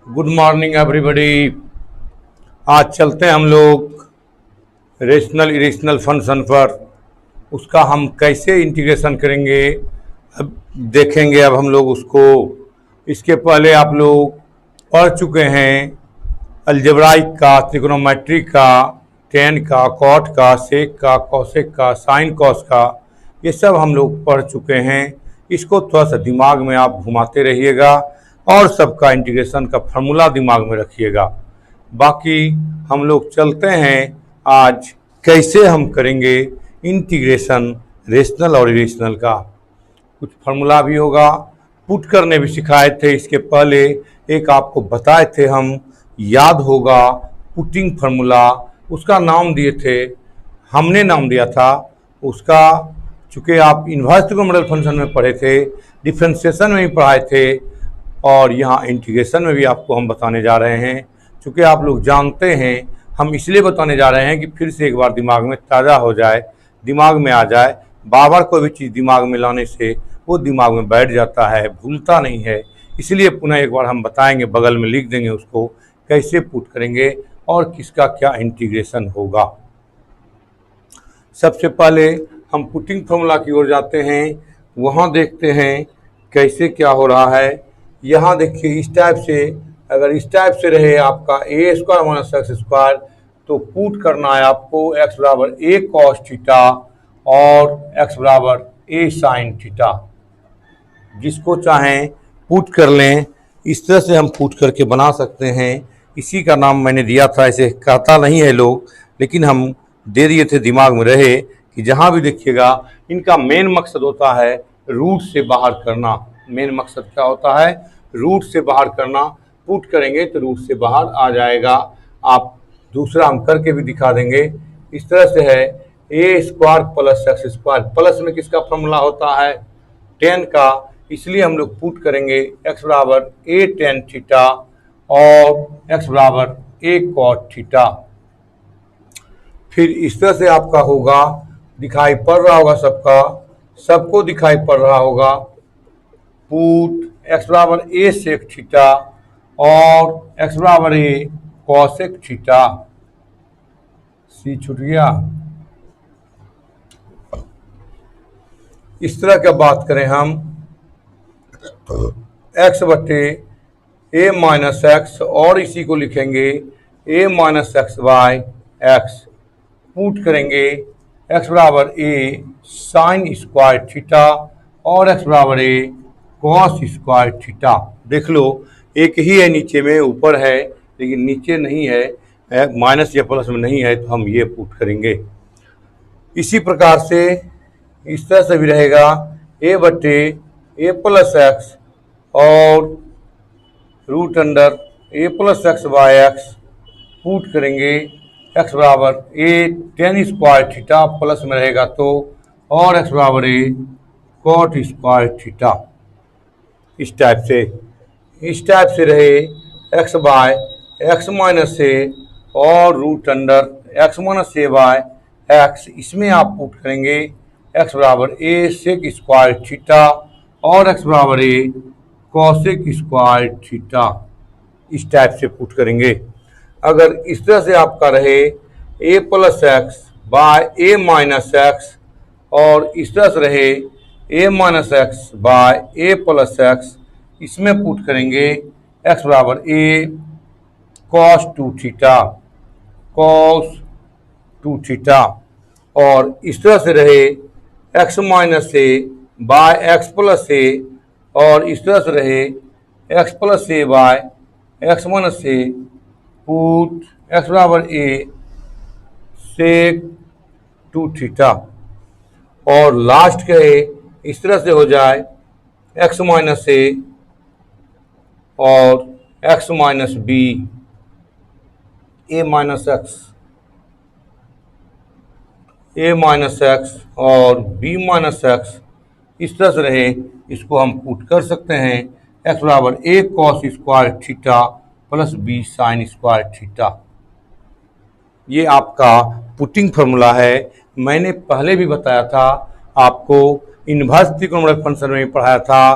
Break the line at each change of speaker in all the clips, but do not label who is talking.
Good morning everybody. आज चलते हैं हम लोग रेशनल इरेशनल फंक्शन पर। उसका हम कैसे इंटीग्रेशन करेंगे अब देखेंगे। अब हम लोग उसको, इसके पहले आप लोग पढ़ चुके हैं अलजेब्राइक का, त्रिकोणोमेट्री का, टेन का, कॉट का, सेक का, कॉसेक का, साइन कॉस का, ये सब हम लोग पढ़ चुके हैं। इसको थोड़ा सा दिमाग में आप घुमाते रहिएगा और सबका इंटीग्रेशन का फार्मूला दिमाग में रखिएगा। बाकी हम लोग चलते हैं आज कैसे हम करेंगे इंटीग्रेशन रेशनल और इरेशनल का। कुछ फार्मूला भी होगा, पुट करने भी सिखाए थे इसके पहले, एक आपको बताए थे हम, याद होगा पुटिंग फार्मूला, उसका नाम दिए थे, हमने नाम दिया था उसका। चूँकि आप इन्वर्स ट्रिगोनोमेट्रिक मॉडल फंक्शन में पढ़े थे, डिफ्रेंशिएशन में भी पढ़ाए थे, और यहाँ इंटीग्रेशन में भी आपको हम बताने जा रहे हैं। चूँकि आप लोग जानते हैं, हम इसलिए बताने जा रहे हैं कि फिर से एक बार दिमाग में ताज़ा हो जाए, दिमाग में आ जाए। बार बार कोई भी चीज़ दिमाग में लाने से वो दिमाग में बैठ जाता है, भूलता नहीं है। इसलिए पुनः एक बार हम बताएंगे, बगल में लिख देंगे उसको, कैसे पुट करेंगे और किसका क्या इंटीग्रेशन होगा। सबसे पहले हम पुटिंग फार्मूला की ओर जाते हैं, वहाँ देखते हैं कैसे क्या हो रहा है। यहाँ देखिए इस टाइप से, अगर इस टाइप से रहे आपका ए स्क्वायर माइनस एक्स स्क्वायर, तो पुट करना है आपको एक्स बराबर ए कॉस थीटा और एक्स बराबर ए साइन थीटा। जिसको चाहें पुट कर लें, इस तरह से हम पुट करके बना सकते हैं। इसी का नाम मैंने दिया था, ऐसे कहता नहीं है लोग, लेकिन हम दे दिए थे, दिमाग में रहे कि जहाँ भी देखिएगा इनका मेन मकसद होता है रूट से बाहर करना। मेन मकसद क्या होता है? रूट से बाहर करना। पुट करेंगे तो रूट से बाहर आ जाएगा। आप दूसरा हम करके भी दिखा देंगे। इस तरह से है a square plus x square, plus में किसका फॉर्मूला होता है? टेन का। इसलिए हम लोग पुट करेंगे एक्स बराबर ए टेन थीटा और एक्स बराबर ए कॉट थीटा। फिर इस तरह से आपका होगा, दिखाई पड़ रहा होगा सबका, सबको दिखाई पड़ रहा होगा। पुट एक्स बराबर ए सेक थीटा और एक्स बराबर ए कॉसेक थीटा। सी छूट गया। इस तरह का बात करें हम, एक्स बटे ए माइनस एक्स, और इसी को लिखेंगे a minus x by x. Put करेंगे एक्स बराबर ए साइन स्क्वायर थीटा और एक्स बराबर ए कॉस स्क्वायर थीटा। देख लो एक ही है नीचे में, ऊपर है लेकिन नीचे नहीं है, माइनस या प्लस में नहीं है, तो हम ये पुट करेंगे। इसी प्रकार से इस तरह से भी रहेगा ए बटे ए प्लस एक्स और root under a plus x by x. Put करेंगे एक्स बराबर a tan square theta, plus में रहेगा तो, और एक्स बराबर ए कॉट स्क्वायर थीटा। इस टाइप से रहे x by x minus a और root under x minus a by x. इसमें आप पुट करेंगे एक्स बराबर ए सेक स्क्वायर थीटा और एक्स बराबर ए कॉसेक स्क्वायर थीटा। इस टाइप से पुट करेंगे। अगर इस तरह से आपका रहे a plus x by a minus x, और इस तरह से रहे a minus x by a plus x, इसमें पुट करेंगे एक्स बराबर a cos two theta, cos two theta. और इस तरह से रहे x minus a by x plus a, और इस तरह से रहे x plus a by x minus a. Put x बराबर ए सेक टू थीटा, और लास्ट कहे इस तरह से हो जाए एक्स माइनस ए और एक्स माइनस बी, ए माइनस एक्स और बी माइनस एक्स। इस तरह से रहे, इसको हम पुट कर सकते हैं एक्स बराबर a cos square theta plus b sine square theta. ये आपका पुटिंग फार्मूला है। मैंने पहले भी बताया था आपको, इन्वर्स त्रिकोणोमेट्रिक फंक्शन में पढ़ाया था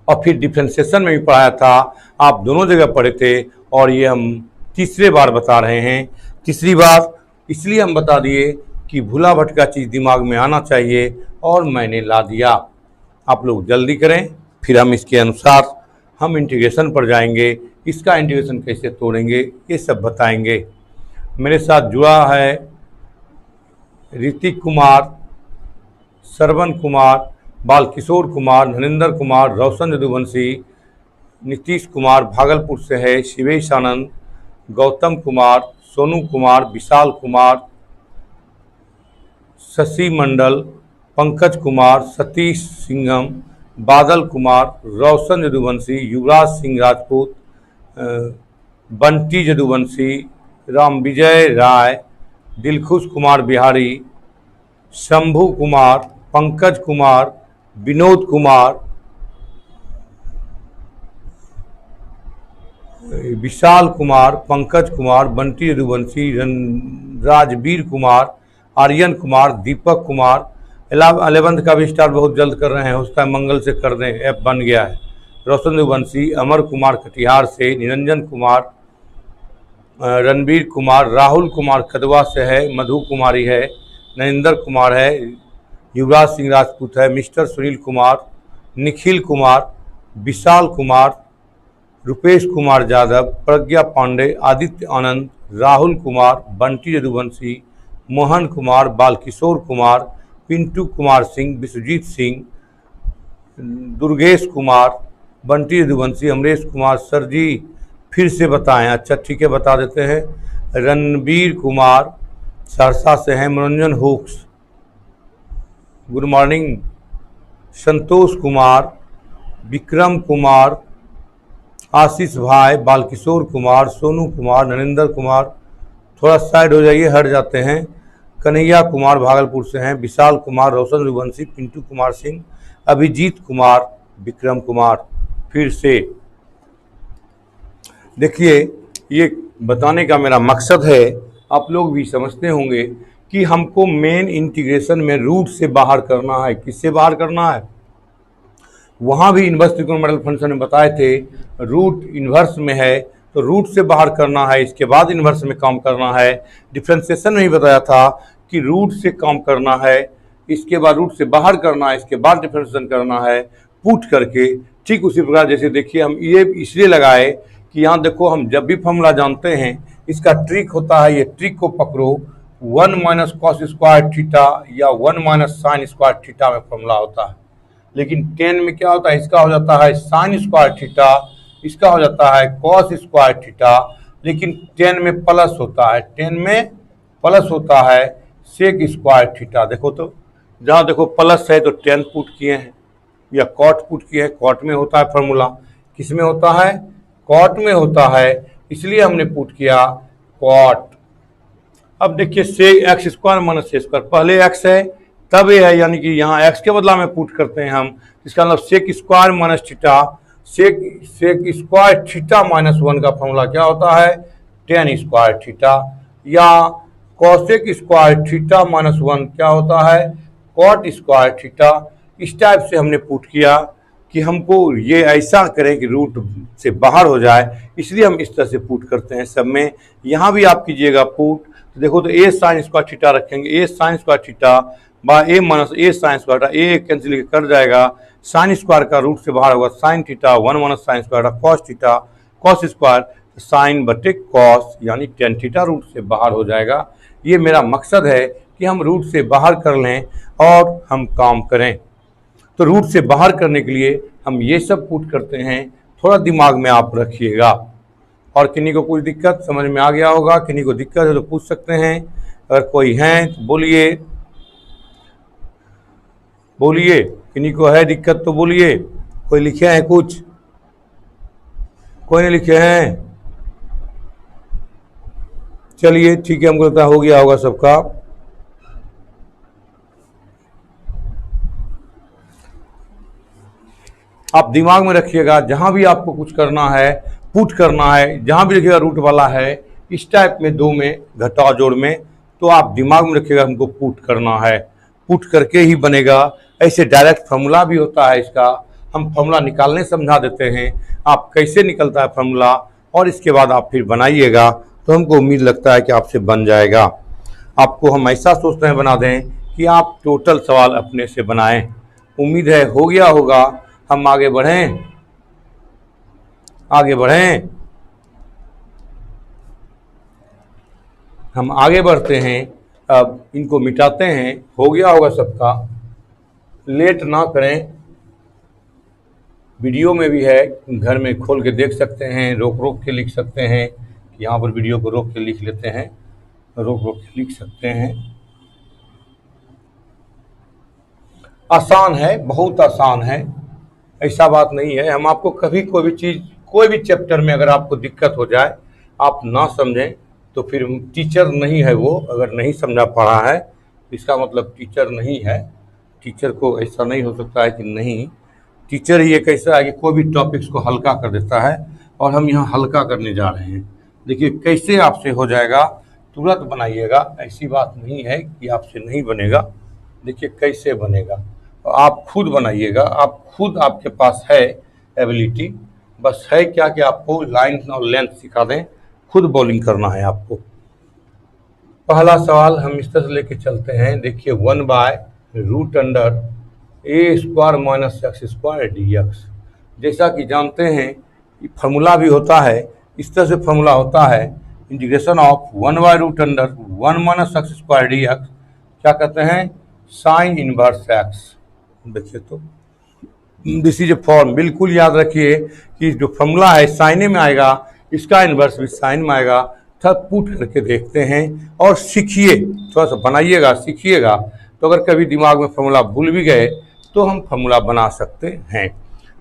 और फिर डिफ्रेंसिएशन में भी पढ़ाया था, आप दोनों जगह पढ़े थे, और ये हम तीसरे बार बता रहे हैं। तीसरी बार इसलिए हम बता दिए कि भूला भटका चीज़ दिमाग में आना चाहिए, और मैंने ला दिया। आप लोग जल्दी करें, फिर हम इसके अनुसार हम इंटीग्रेशन पर जाएंगे, इसका इंटीग्रेशन कैसे तोड़ेंगे ये सब बताएंगे। मेरे साथ जुड़ा है ऋतिक कुमार, श्रवण कुमार, बालकिशोर कुमार, नरेंद्र कुमार, रोशन यदुवंशी, नीतीश कुमार भागलपुर से है, शिवेश आनंद, गौतम कुमार, सोनू कुमार, विशाल कुमार, शशि मंडल, पंकज कुमार, सतीश सिंघम, बादल कुमार, रोशन यदुवंशी, युवराज सिंह राजपूत, बंटी यदुवंशी, राम विजय राय, दिलखुश कुमार बिहारी, शंभू कुमार, पंकज कुमार, विनोद कुमार, विशाल कुमार, पंकज कुमार, बंटी यदुवंशी, राजवीर कुमार, आर्यन कुमार, दीपक कुमार। 11th का भी स्टार्ट बहुत जल्द कर रहे हैं, उसका मंगल से कर दें, ऐप बन गया है। रोशन यदुवंशी, अमर कुमार कटिहार से, निरंजन कुमार, रणबीर कुमार, राहुल कुमार कदवा से है, मधु कुमारी है, नरेंद्र कुमार है, युवराज सिंह राजपूत है, मिस्टर सुनील कुमार, निखिल कुमार, विशाल कुमार, रुपेश कुमार यादव, प्रज्ञा पांडे, आदित्य आनंद, राहुल कुमार, बंटी यदुवंशी, मोहन कुमार, बालकिशोर कुमार, पिंटू कुमार सिंह, विश्वजीत सिंह, दुर्गेश कुमार, बंटी यदुवंशी, अमरेश कुमार। सर जी फिर से बताएं। अच्छा ठीक है, बता देते हैं। रणबीर कुमार सहरसा से हैं, मनोरंजन hooks, good morning, Santosh Kumar, Vikram Kumar, आशीष भाई, बालकिशोर कुमार, सोनू कुमार, नरेंद्र कुमार, थोड़ा साइड हो जाइए, हट जाते हैं, कन्हैया कुमार भागलपुर से हैं, विशाल कुमार, रोशन यदुवंशी, पिंटू कुमार सिंह, अभिजीत कुमार, विक्रम कुमार। फिर से देखिए, ये बताने का मेरा मकसद है, आप लोग भी समझते होंगे कि हमको मेन इंटीग्रेशन में रूट से बाहर करना है। किससे बाहर करना है? वहाँ भी इन्वर्स त्रिकोणमितीय फंक्शन में बताए थे, रूट इन्वर्स में है तो रूट से बाहर करना है, इसके बाद इन्वर्स में काम करना है। डिफ्रेंसिएशन में ही बताया था कि रूट से काम करना है, इसके बाद रूट से बाहर करना है, इसके बाद डिफ्रेंसिएशन करना है पुट करके। ठीक उसी प्रकार जैसे देखिए, हम ये इसलिए लगाए कि यहाँ देखो, हम जब भी फॉर्मूला जानते हैं इसका ट्रिक होता है, ये ट्रिक को पकड़ो, 1 माइनस कॉस स्क्वायर थीटा या 1 माइनस साइन स्क्वायर थीटा में फॉर्मूला होता है। लेकिन 10 में क्या होता है, इसका हो जाता है साइन स्क्वायर थीटा, इसका हो जाता है कॉस स्क्वायर थीटा, लेकिन 10 में प्लस होता है, 10 में प्लस होता है सेक स्क्वायर थीटा। देखो तो जहाँ देखो प्लस है तो 10 पुट किए हैं या कॉट पुट किए हैं। कॉट में होता है फॉर्मूला, किस में होता है? कॉट में होता है, इसलिए हमने पुट किया कॉट। अब देखिए, से एक्स स्क्वायर माइनस से स्क्वायर, पहले एक्स है तब ये है, यानी कि यहाँ एक्स के बदला में पुट करते हैं हम, इसका मतलब sec square minus theta, sec square theta minus 1 का फॉर्मूला क्या होता है? टेन स्क्वायर थीटा, या कॉसेक स्क्वायर थीटा माइनस 1 क्या होता है? Cot square theta. इस टाइप से हमने पुट किया कि हमको ये ऐसा करें कि रूट से बाहर हो जाए, इसलिए हम इस तरह से पुट करते हैं सब में। यहाँ भी आप कीजिएगा पुट, तो देखो तो ए साइन स्क्वायर थीटा रखेंगे, a sine square theta by a minus a sine square, a cancel कर जाएगा, साइन स्क्वायर का रूट से बाहर होगा sine theta, 1 minus sine square cos theta, cos square sine बटे कॉस, यानी टेन थीटा रूट से बाहर हो जाएगा। ये मेरा मकसद है कि हम रूट से बाहर कर लें और हम काम करें। तो रूट से बाहर करने के लिए हम ये सब पुट करते हैं, थोड़ा दिमाग में आप रखिएगा। और किन्हीं को कोई दिक्कत समझ में आ गया होगा, किन्हीं को दिक्कत है तो पूछ सकते हैं, अगर कोई है तो बोलिए, बोलिए, किन्हीं को है दिक्कत तो बोलिए। कोई लिखे हैं कुछ? कोई नहीं लिखे हैं? चलिए ठीक है, हमको लगता है हो गया होगा सबका। आप दिमाग में रखिएगा, जहां भी आपको कुछ करना है, पुट करना है, जहां भी लिखिएगा रूट वाला है इस टाइप में, दो में घटाव जोड़ में, तो आप दिमाग में रखिएगा हमको पुट करना है, पुट करके ही बनेगा। ऐसे डायरेक्ट फार्मूला भी होता है इसका, हम फॉर्मूला निकालने समझा देते हैं, आप कैसे निकलता है फॉर्मूला, और इसके बाद आप फिर बनाइएगा तो हमको उम्मीद लगता है कि आपसे बन जाएगा। आपको हम ऐसा सोचते हैं बना दें कि आप टोटल सवाल अपने से बनाएं। उम्मीद है हो गया होगा। हम आगे बढ़ें, आगे बढ़ें, हम आगे बढ़ते हैं। अब इनको मिटाते हैं। हो गया होगा सबका, लेट ना करें। वीडियो में भी है, घर में खोल के देख सकते हैं, रोक रोक के लिख सकते हैं। यहाँ पर वीडियो को रोक के लिख लेते हैं, रोक रोक के लिख सकते हैं। आसान है, बहुत आसान है, ऐसा बात नहीं है। हम आपको कभी कोई भी चीज़, कोई भी चैप्टर में अगर आपको दिक्कत हो जाए, आप ना समझें तो फिर टीचर नहीं है वो। अगर नहीं समझा पड़ा है इसका मतलब टीचर नहीं है। टीचर को ऐसा नहीं हो सकता है कि नहीं, टीचर ही एक ऐसा है कि कोई भी टॉपिक्स को हल्का कर देता है, और हम यहाँ हल्का करने जा रहे हैं। देखिए कैसे आपसे हो जाएगा, तुरंत बनाइएगा, ऐसी बात नहीं है कि आपसे नहीं बनेगा। देखिए कैसे बनेगा, तो आप खुद बनाइएगा, आप खुद, आपके पास है एबिलिटी, बस है क्या कि आपको लाइन और लेंथ सिखा दें, खुद बॉलिंग करना है आपको। पहला सवाल हम इस तरह से लेके चलते हैं। देखिए 1/√अंडर a square minus x square d x. जैसा कि जानते हैं फार्मूला भी होता है, इस तरह से फार्मूला होता है, इंटीग्रेशन ऑफ 1/√अंडर 1 minus x square d x, क्या कहते हैं, साइन इनवर्स एक्स। देखिए तो दिस इज ए फॉर्म, बिल्कुल याद रखिए कि जो फॉर्मूला है साइने में आएगा, इसका इन्वर्स भी साइन में आएगा। तब पुट करके देखते हैं और सीखिए, थोड़ा सा बनाइएगा, सीखिएगा। तो अगर कभी दिमाग में फॉर्मूला भूल भी गए तो हम फॉर्मूला बना सकते हैं।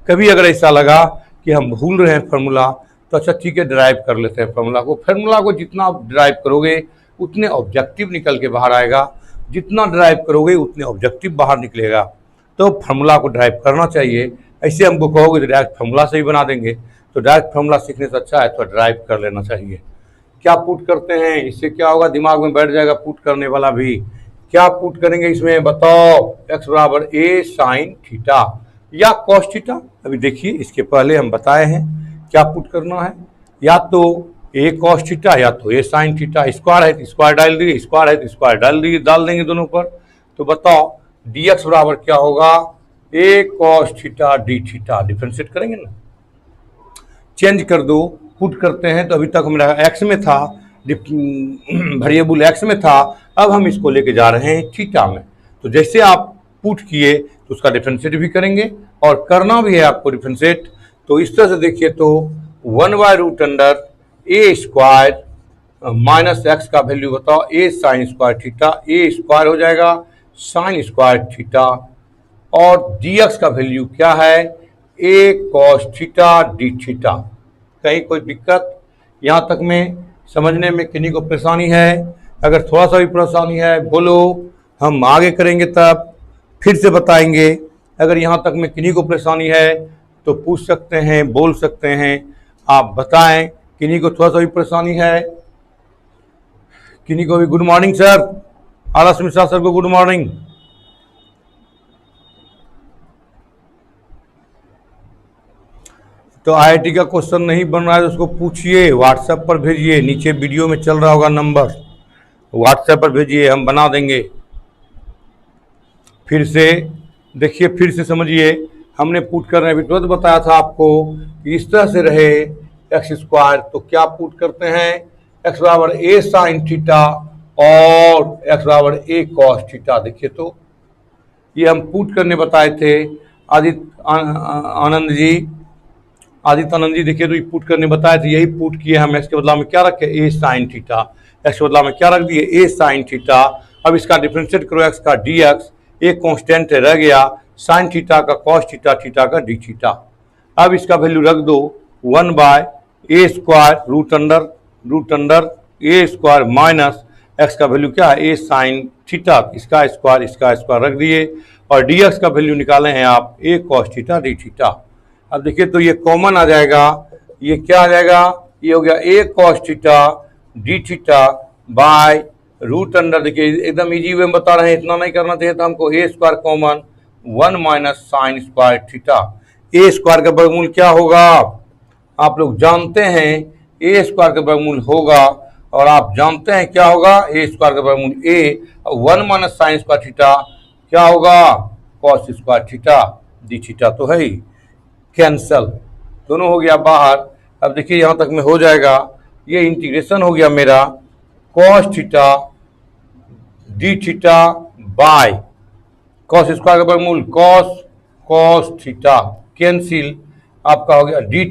कभी अगर ऐसा लगा कि हम भूल रहे हैं फॉर्मूला, तो अच्छा ठीक है, ड्राइव कर लेते हैं फॉर्मूला को। फॉर्मूला को जितना आप ड्राइव करोगे उतने ऑब्जेक्टिव निकल के बाहर आएगा, जितना ड्राइव करोगे उतने ऑब्जेक्टिव बाहर निकलेगा। तो फार्मूला को ड्राइव करना चाहिए। ऐसे हमको कहोगे तो डायरेक्ट फार्मूला से ही बना देंगे, तो डायरेक्ट फार्मूला सीखने से अच्छा है तो ड्राइव कर लेना चाहिए। क्या पुट करते हैं, इससे क्या होगा, दिमाग में बैठ जाएगा पुट करने वाला भी। क्या पुट करेंगे इसमें बताओ, x बराबर a साइन थीटा या कॉस थीटा। अभी देखिए इसके पहले हम बताए हैं क्या पुट करना है, या तो a कॉस थीटा या तो a साइन थीटा। स्क्वायर है तो स्क्वायर डाल दिए, स्क्वायर है तो स्क्वायर डाल देंगे दोनों पर। तो बताओ dx बराबर क्या होगा, a cos theta d theta. Differentiate करेंगे ना, चेंज कर दो, पुट करते हैं। तो अभी तक हमारा एक्स में था, वेरिएबल एक्स में था, अब हम इसको लेके जा रहे हैं थीटा में। तो जैसे आप पुट किए तो उसका डिफ्रेंशिएट भी करेंगे, और करना भी है आपको डिफ्रेंशिएट। तो इस तरह से देखिए तो 1/√अंडर ए स्क्वायर माइनस एक्स का वैल्यू बताओ, ए sine square theta, a square हो जाएगा साइन स्क्वायर थीटा, और डी एक्स का वैल्यू क्या है, ए कॉस थीटा डी थीटा। कहीं कोई दिक्कत यहाँ तक में समझने में किन्हीं को परेशानी है? अगर थोड़ा सा भी परेशानी है बोलो, हम आगे करेंगे तब फिर से बताएंगे। अगर यहाँ तक में किन्हीं को परेशानी है तो पूछ सकते हैं, बोल सकते हैं, आप बताएं। किन्हीं को थोड़ा सा भी परेशानी है, किन्हीं को भी गुड मॉर्निंग सर, आलस मिश्रा सर को गुड मॉर्निंग। तो आईआईटी का क्वेश्चन नहीं बन रहा है तो उसको पूछिए, व्हाट्सएप पर भेजिए, नीचे वीडियो में चल रहा होगा नंबर, व्हाट्सएप पर भेजिए, हम बना देंगे। फिर से देखिए, फिर से समझिए, हमने पुट करने भी तुरंत बताया था आपको कि इस तरह से रहे एक्स स्क्वायर, तो क्या पुट करते हैं, एक्स बराबर ए साइन थीटा और एक्स बराबर ए कॉस थीटा। देखिए तो ये हम पुट करने बताए थे। आदित्य आनंद जी देखिए तो ये पुट करने बताए थे, यही पुट किए हम। एक्स के बदला में क्या रखे, ए साइन थीटा, एक्स के बदला में क्या रख दिए, ए साइन थीटा। अब इसका डिफ्रेंशिएट करो, एक्स का डी एक्स, एक कॉन्स्टेंट रह गया, साइन थीटा का कॉस थीटा, थीटा का डी थीटा। अब इसका वैल्यू रख दो 1/a square root under a square minus x का वैल्यू क्या है, ए साइन थीटा, इसका स्क्वायर रख दिए, और डी एक्स का वैल्यू निकाले हैं आप, ए कॉस थीटा डी थीटा। अब देखिए तो ये कॉमन आ जाएगा, ये क्या आ जाएगा, ये हो गया a cos theta d theta by root under. देखिए एकदम इजी वे में बता रहे हैं, इतना नहीं करना चाहिए था हमको। A square common 1 minus sine square theta, a square का वर्गमूल क्या होगा? आप लोग जानते हैं ए स्क्वायर का वर्गमूल होगा, और आप जानते हैं क्या होगा? ए स्क्वायर का वर्गमूल ए, 1 माइनस साइन स्क्वायर थीटा क्या होगा? Cos square theta d theta तो है ही। कैंसल, दोनों हो गया बाहर। अब देखिए यहाँ तक में हो जाएगा, ये इंटीग्रेशन हो गया मेरा cos theta d theta by cos square का वर्गमूल कॉस थीटा, कैंसिल, आपका हो गया डी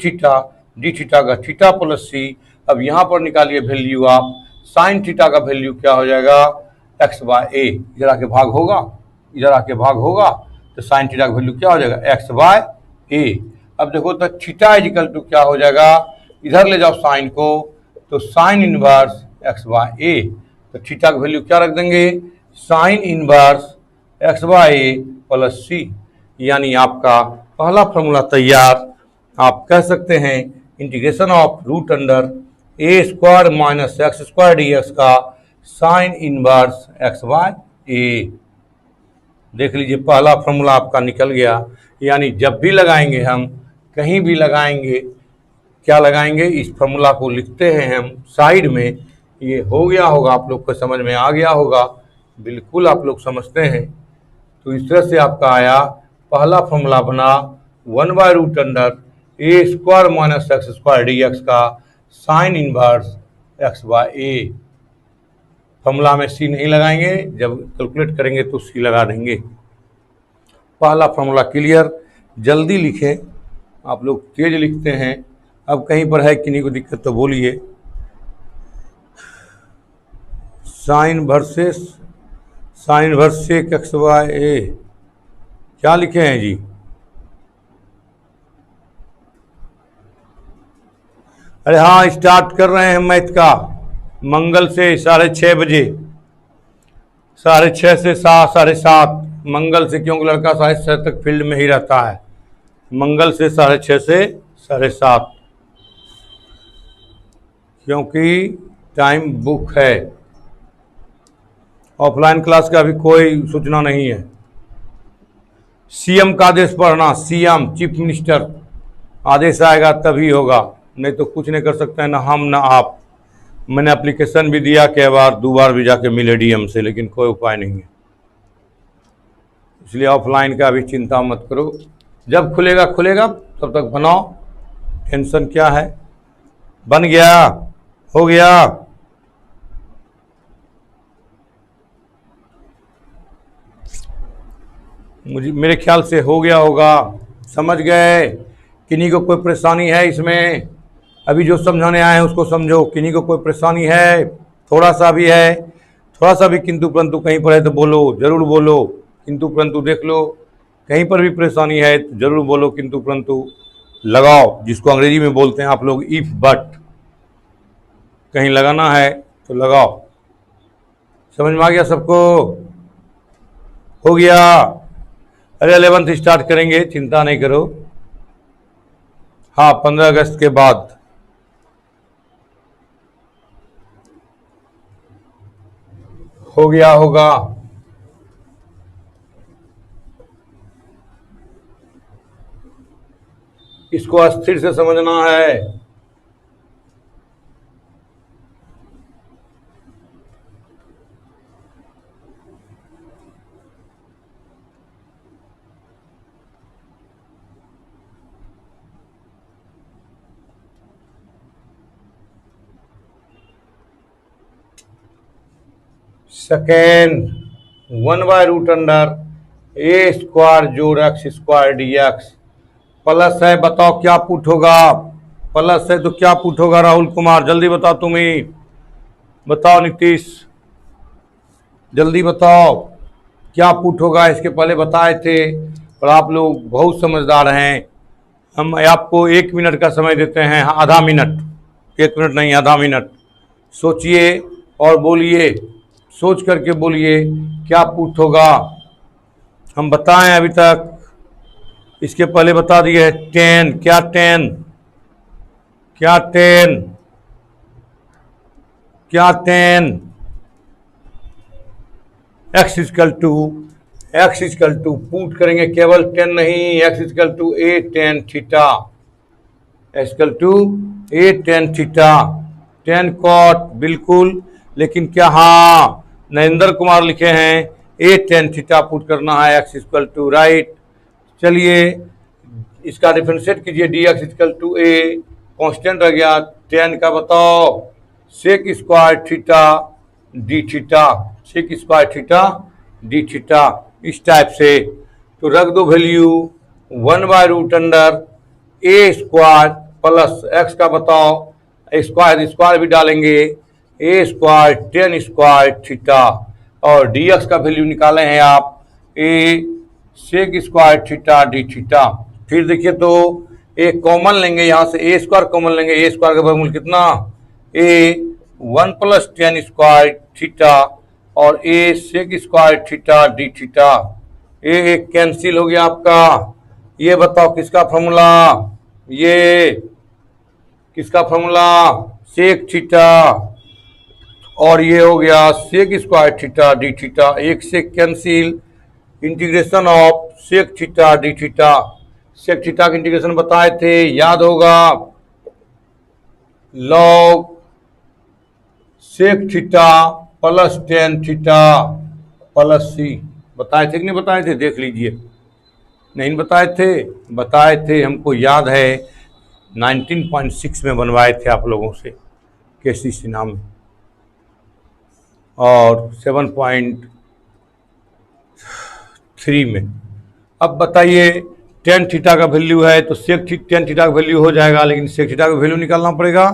थीटा का थीटा प्लस सी। अब यहाँ पर निकालिए वैल्यू आप, साइन थीटा का वैल्यू क्या हो जाएगा? एक्स बाय ए। इधर आके भाग होगा, इधर आके भाग होगा, तो साइन थीटा का वैल्यू क्या हो जाएगा? X by a. अब देखो तो थीटा इजिकल टू क्या हो जाएगा? इधर ले जाओ साइन को, तो sine inverse x by a. तो थीटा का वैल्यू क्या रख देंगे? Sine inverse x by a plus c. यानी आपका पहला फॉर्मूला तैयार। आप कह सकते हैं integration of root under a square minus x square d x का sine inverse x by a. देख लीजिए पहला फॉर्मूला आपका निकल गया। यानी जब भी लगाएंगे हम, कहीं भी लगाएंगे, क्या लगाएंगे? इस फॉर्मूला को लिखते हैं हम साइड में। ये हो गया होगा, आप लोग को समझ में आ गया होगा, बिल्कुल आप लोग समझते हैं। तो इस तरह से आपका आया, पहला फॉर्मूला बना 1 by root under a square minus x square d x का sine inverse x by a. Formula में सी नहीं लगाएंगे, जब कैलकुलेट करेंगे तो सी लगा देंगे। पहला फॉर्मूला क्लियर, जल्दी लिखें, आप लोग तेज लिखते हैं। अब कहीं पर है किन्हीं को दिक्कत तो बोलिए। साइन वर्सेस एक्स बाय ए क्या लिखे हैं जी? अरे हाँ, स्टार्ट कर रहे हैं मैथ का मंगल से 6:30 बजे, 6:30 से 7:30 मंगल से, क्योंकि लड़का 6:30 तक फील्ड में ही रहता है। मंगल से 6:30 से 7:30, क्योंकि टाइम बुक है। ऑफलाइन क्लास का अभी कोई सूचना नहीं है। सीएम का आदेश पढ़ना, सीएम चीफ मिनिस्टर आदेश आएगा तभी होगा, नहीं तो कुछ नहीं कर सकते हैं, ना हम ना आप। मैंने एप्लीकेशन भी दिया कई बार, 2 बार भी जाके मिले डीएम से, लेकिन कोई उपाय नहीं है। इसलिए ऑफलाइन का भी चिंता मत करो, जब खुलेगा खुलेगा, तब तक बनाओ, टेंशन क्या है। बन गया, हो गया। मेरे ख्याल से हो गया होगा, समझ गए। किन्हीं को कोई परेशानी है इसमें? अभी जो समझाने आए हैं उसको समझो। किन्हीं को कोई परेशानी है? थोड़ा सा भी है, थोड़ा सा भी किंतु परंतु कहीं पर है तो बोलो, जरूर बोलो। किंतु परंतु देख लो, कहीं पर भी परेशानी है तो जरूर बोलो किंतु परंतु लगाओ, जिसको अंग्रेजी में बोलते हैं आप लोग इफ बट। कहीं लगाना है तो लगाओ। समझ में आ गया सबको? हो गया। अरे 11th स्टार्ट करेंगे, चिंता नहीं करो। हाँ, 15 अगस्त के बाद। हो गया होगा। इसको अस्थिर से समझना है। Second 1 by root under a square जोड़ x square d x plus है। बताओ क्या पुट होगा? प्लस है तो क्या पुट होगा? राहुल कुमार जल्दी बताओ, तुम ही बताओ। नीतीश जल्दी बताओ क्या पुट होगा? इसके पहले बताए थे, और आप लोग बहुत समझदार हैं। हम आपको 1 मिनट का समय देते हैं, आधा मिनट, 1 मिनट नहीं, आधा मिनट। सोचिए और बोलिए, सोच करके बोलिए क्या पुट होगा। हम बताएं अभी तक, इसके पहले बता दिए 10, क्या 10, क्या 10, क्या 10 x equal to x is equal to put करेंगे केवल 10 नहीं, x is equal to a tan theta, equal to a tan theta, 10 cot बिल्कुल, लेकिन क्या हाँ नरेंद्र कुमार लिखे हैं ए टेन थीटा पुट करना है, एक्स इजकल टू राइट। चलिए इसका डिफरेंशिएट कीजिए, d x is equal to a constant रह गया 10 का, बताओ sec square theta d theta, sec square theta d theta, इस टाइप से। तो रख दो वैल्यू 1/√अंडर ए स्क्वायर प्लस एक्स का बताओ स्क्वायर, स्क्वायर भी डालेंगे ए स्क्वायर 10 स्क्वायर थीटा, और डी एक्स का वैल्यू निकाले हैं आप a sec square theta d theta. फिर देखिए तो एक कॉमन लेंगे, यहाँ से ए स्क्वायर कॉमन लेंगे, ए स्क्वायर का वर्गमूल कितना ए 1 + 10 स्क्वायर थीटा और a sec square theta d theta, a cancel हो गया आपका। ये बताओ किसका फॉर्मूला, ये किसका फॉर्मूला सेक थीटा, और ये हो गया sec square theta d theta, एक से cancel, integration of sec theta d theta, sec theta का इंटीग्रेशन बताए थे याद होगा, log sec theta plus 10 theta plus c, बताए थे कि नहीं बताए थे, देख लीजिए। नहीं बताए थे हमको याद है 19.6 में बनवाए थे आप लोगों से केसी सिन्हा में, और 7.3 में। अब बताइए 10 थीटा का वैल्यू है तो सेक 10 थीटा का वैल्यू हो जाएगा, लेकिन सेक थीटा का वैल्यू निकालना पड़ेगा।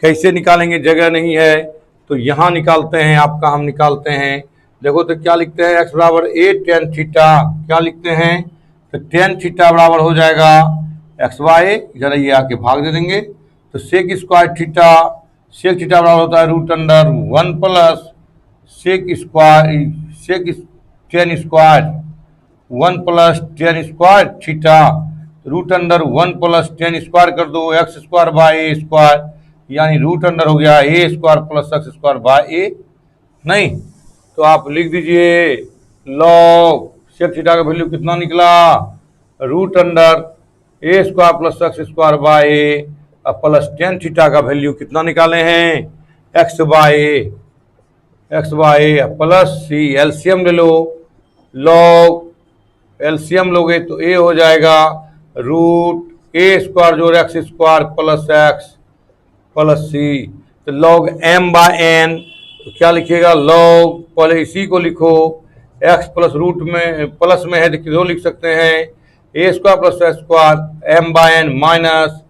कैसे निकालेंगे, जगह नहीं है तो यहाँ निकालते हैं, आपका हम निकालते हैं। देखो तो क्या लिखते हैं, x बराबर ए टेन थीटा, क्या लिखते हैं तो 10 थीटा बराबर हो जाएगा एक्स वाई, जरा ये आके भाग दे देंगे तो sec square theta, sec theta बराबर होता है √1 plus sec 10 square 1 + 10 square theta, √1 + 10 square कर दो x square by a square, यानी √अंडर हो गया a square plus x square by a. नहीं तो आप लिख दीजिए लॉग सेक थीटा का वैल्यू कितना निकला, √अंडर a square plus x square by a plus 10 theta का वैल्यू कितना निकाले हैं x by a plus C, LCM ले लो, लॉग एलसीएम लोगे तो ए हो जाएगा √a स्क्वायर जोड़ x square plus x plus c, तो लॉग m/n, तो क्या लिखिएगा लॉग, पहले इसी को लिखो, x प्लस रूट में प्लस में है तो लिख सकते हैं a square plus x square m/n minus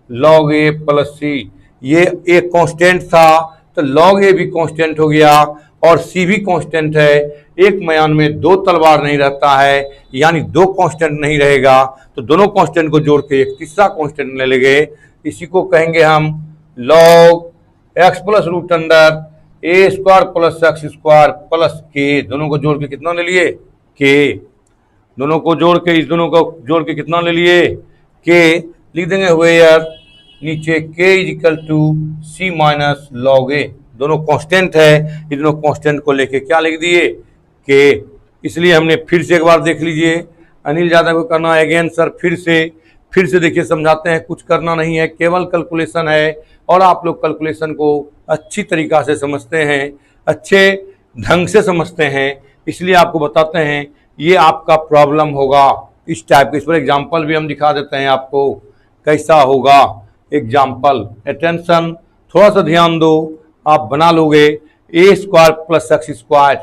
log a plus c. ये एक कांस्टेंट था तो लॉग a भी कांस्टेंट हो गया और c भी कांस्टेंट है। एक मैदान में दो तलवार नहीं रहता है, यानी दो कांस्टेंट नहीं रहेगा, तो दोनों कांस्टेंट को जोड़ के एक तीसरा कांस्टेंट ले लेंगे, इसी को कहेंगे हम लॉग x प्लस √अंडर a square plus x square plus k, दोनों को जोड़ के कितना ले लिए के, दोनों को जोड़ के इस दोनों को जोड़ के कितना ले लिए के, लिख देंगे वेयर नीचे k is equal to c minus log a, दोनों कांस्टेंट है, ये दोनों कांस्टेंट को लेके क्या लिख दिए के। इसलिए हमने फिर से एक बार देख लीजिए, अनिल यादव को करना है अगेन सर, फिर से देखिए समझाते हैं, कुछ करना नहीं है, केवल कैलकुलेशन है और आप लोग कैलकुलेशन को अच्छी तरीक़ा से समझते हैं, अच्छे ढंग से समझते हैं, इसलिए आपको बताते हैं ये आपका प्रॉब्लम होगा इस टाइप के। इस पर एग्जाम्पल भी हम दिखा देते हैं आपको कैसा होगा एग्जाम्पल। अटेंशन, थोड़ा सा ध्यान दो, आप बना लोगे ए square plus x square,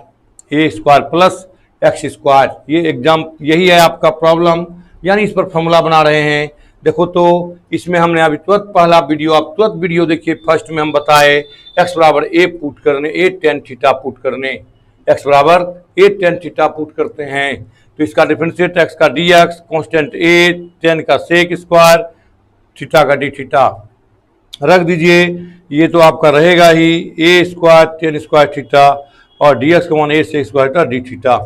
a square plus x square, ये एग्जाम यही है आपका प्रॉब्लम, यानी इस पर फॉर्मूला बना रहे हैं। देखो तो इसमें हमने अभी तुरंत पहला वीडियो, आप तुरंत वीडियो देखिए, फर्स्ट में हम बताए एक्स बराबर ए पुट करने, ए टेन थीटा पुट करने, एक्स बराबर ए टेन थीटा पुट करते हैं तो इसका डिफरेंशिएट एक्स का डी एक्स, कॉन्स्टेंट ए, टेन का सेक स्क्वायर, थीटा का डी थीटा रख दीजिए। ये तो आपका रहेगा ही ए स्क्वायर टेन स्क्वायर थीटा और डी एक्स का मान ए सेक स्क्वायर का डी थीटा।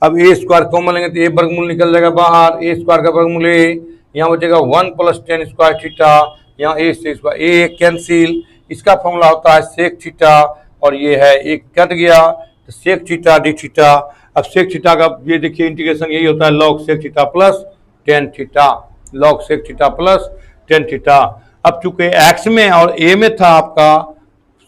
अब ए स्क्वायर कॉमन लेंगे तो ए वर्गमूल निकल जाएगा बाहर, ए स्क्वायर का वर्गमूल ए, यहाँ बचेगा 1 + 10 स्क्वायर थीटा, यहाँ ए सेक स्क्वायर, ए कैंसिल, इसका फॉर्मूला होता है सेक थीटा और ये है एक कट गया तो सेक थीटा डी थीटा, अब सेक थीटा का ये देखिए इंटीग्रेशन यही होता है, log sec theta plus tan theta, log sec theta plus tan theta. अब चूंकि एक्स में और ए में था आपका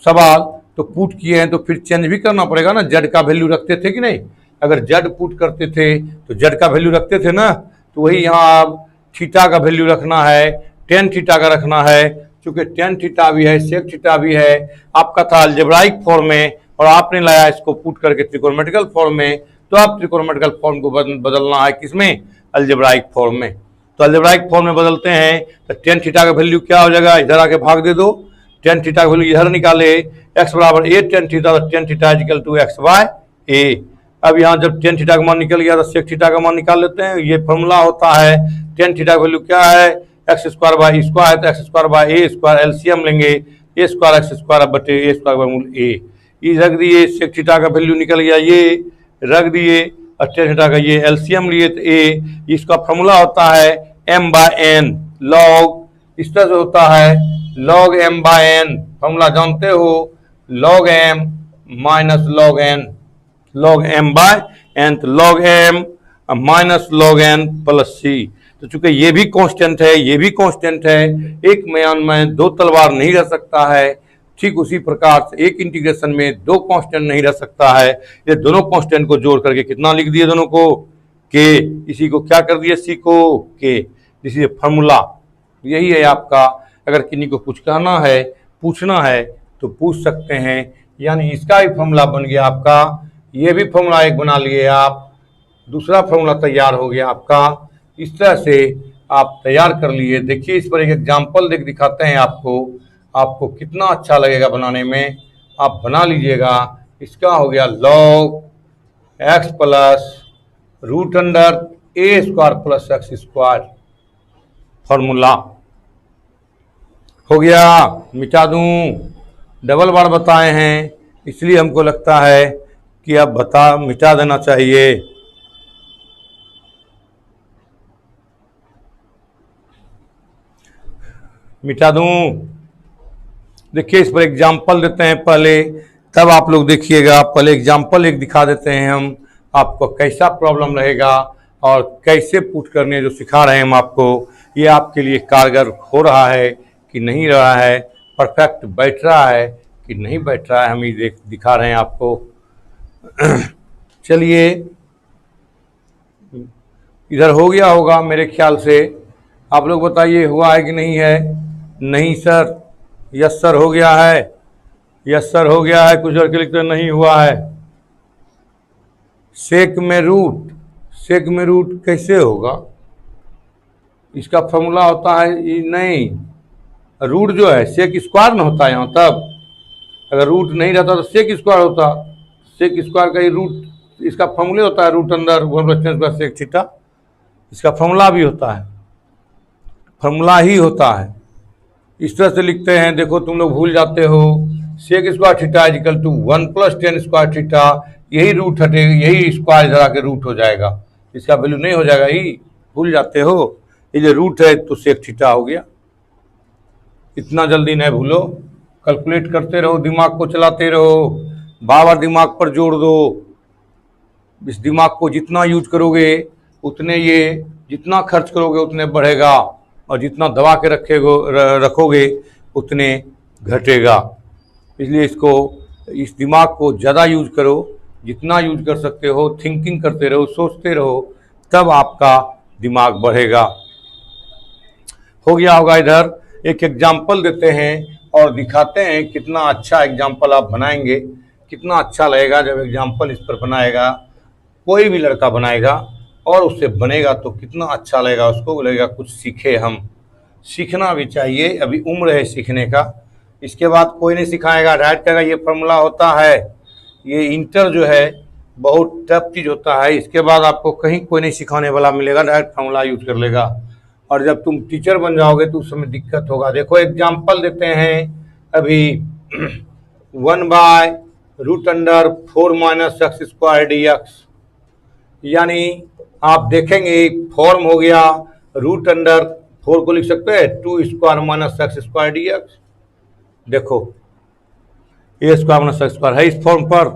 सवाल, तो पुट किए हैं तो फिर चेंज भी करना पड़ेगा ना, जेड का वैल्यू रखते थे कि नहीं? अगर जेड पुट करते थे तो जेड का वैल्यू रखते थे ना, तो वही यहाँ अब थीटा का वैल्यू रखना है, टेन थीटा का रखना है। चूंकि टेन थीटा भी है, सेक थीटा भी है, आपका था अलजेब्राइक फॉर्म में और आपने लाया इसको पुट करके त्रिकोणोमेट्रिकल फॉर्म में, तो आप त्रिकोणोमेट्रिकल फॉर्म को बदलना है किसमें? अलजेब्राइक फॉर्म में। तो अलजेब्राइक फॉर्म में बदलते हैं तो टेन थीटा का वैल्यू क्या हो जाएगा? इधर आके भाग दे दो, टेन थीटा का वैल्यू इधर निकाले, एक्स बराबर ए टेन थीटा, तो tan theta equal to x by a. अब यहाँ जब टेन थीटा का मान निकल गया तो सेक थीटा का मान निकाल लेते हैं। ये फॉर्मूला होता है, टेन थीटा का वैल्यू क्या है? एक्स स्क्वायर बाय स्क्वायर है तो x square by a square, LCM लेंगे, ए स्क्वायर एक्स स्क्वायर बटे ए स्क्वायर वर्गमूल ए। ये रख दिए, सेक थीटा का वैल्यू निकल गया, ये रख दिए, और टेन थीटा का ये एलसीएम लिए तो ए। इसका फॉर्मूला होता है एम बाय एन, लॉग इस तरह से होता है, log m by n, formula जानते हो, log m minus log n, log m by n, तो log m minus log n plus c. तो चूंकि ये भी कांस्टेंट है, ये भी कांस्टेंट है, एक म्यान में दो तलवार नहीं रह सकता है, ठीक उसी प्रकार से एक इंटीग्रेशन में दो कांस्टेंट नहीं रह सकता है। ये दोनों कांस्टेंट को जोड़ करके कितना लिख दिए दोनों को? के। इसी को क्या कर दिए? सी को के। This is formula. यही है आपका, अगर किन्हीं को कुछ कहना है, पूछना है तो पूछ सकते हैं। यानी इसका भी फॉर्मूला बन गया आपका, ये भी फॉर्मूला एक बना लिए आप, दूसरा फॉर्मूला तैयार हो गया आपका। इस तरह से आप तैयार कर लिए। देखिए इस पर एक एग्जाम्पल दिखाते हैं आपको, आपको कितना अच्छा लगेगा बनाने में, आप बना लीजिएगा। इसका हो गया log x plus root under a square plus x square, formula हो गया। मिटा दूं? डबल बार बताए हैं इसलिए हमको लगता है कि अब मिटा देना चाहिए। मिटा दूं? देखिए इस पर एग्जाम्पल देते हैं पहले, तब आप लोग देखिएगा। पहले एग्जाम्पल एक दिखा देते हैं हम आपको, कैसा प्रॉब्लम रहेगा और कैसे पुट करने जो सिखा रहे हैं हम आपको, ये आपके लिए कारगर हो रहा है कि नहीं रहा है, परफेक्ट बैठ रहा है कि नहीं बैठ रहा है, हम ये दिखा रहे हैं आपको। चलिए इधर हो गया होगा मेरे ख्याल से, आप लोग बताइए हुआ है कि नहीं है? नहीं सर, यस सर हो गया है, यस सर हो गया है, कुछ लड़के लिखते नहीं हुआ है। सेक में रूट, सेक में रूट कैसे होगा? इसका फॉर्मूला होता है नहीं, रूट जो है सेक स्क्वायर न होता है यहाँ, तब अगर रूट नहीं रहता तो सेक स्क्वायर होता, सेक स्क्वायर का ही रूट, इसका फॉर्मूला होता है root under one plus tan square sec theta, इसका फॉर्मूला भी होता है, फॉर्मूला ही होता है। इस तरह से लिखते हैं, देखो तुम लोग भूल जाते हो, sec square theta equal to one plus tan square theta, यही रूट हटेगा, यही स्क्वायर इधर आके रूट हो जाएगा, इसका वैल्यू नहीं हो जाएगा, ही भूल जाते हो। ये जो रूट है तो सेक थीटा हो गया। इतना जल्दी नहीं भूलो, कैलकुलेट करते रहो, दिमाग को चलाते रहो, बार बार दिमाग पर जोड़ दो। इस दिमाग को जितना यूज करोगे उतने ये, जितना खर्च करोगे उतने बढ़ेगा, और जितना दबा के रखोगे उतने घटेगा। इसलिए इसको, इस दिमाग को ज़्यादा यूज करो, जितना यूज कर सकते हो, थिंकिंग करते रहो, सोचते रहो, तब आपका दिमाग बढ़ेगा। हो गया होगा। इधर एक एग्जाम्पल देते हैं और दिखाते हैं कितना अच्छा एग्जाम्पल आप बनाएंगे, कितना अच्छा लगेगा जब एग्जाम्पल इस पर बनाएगा, कोई भी लड़का बनाएगा और उससे बनेगा तो कितना अच्छा लगेगा, उसको लगेगा कुछ सीखे हम। सीखना भी चाहिए, अभी उम्र है सीखने का। इसके बाद कोई नहीं सिखाएगा, डायरेक्ट कहेगा ये फॉर्मूला होता है। ये इंटर जो है बहुत टफ चीज़ होता है, इसके बाद आपको कहीं कोई नहीं सिखाने वाला मिलेगा, डायरेक्ट फॉर्मूला यूज कर लेगा। और जब तुम टीचर बन जाओगे तो उस समय दिक्कत होगा। देखो एग्जाम्पल देते हैं अभी, 1/√4 minus x square d x, यानी आप देखेंगे फॉर्म हो गया, √4 को लिख सकते हैं 2 square minus x square d x. देखो ए स्क्वायर माइनस एक्स स्क्वायर है इस फॉर्म पर,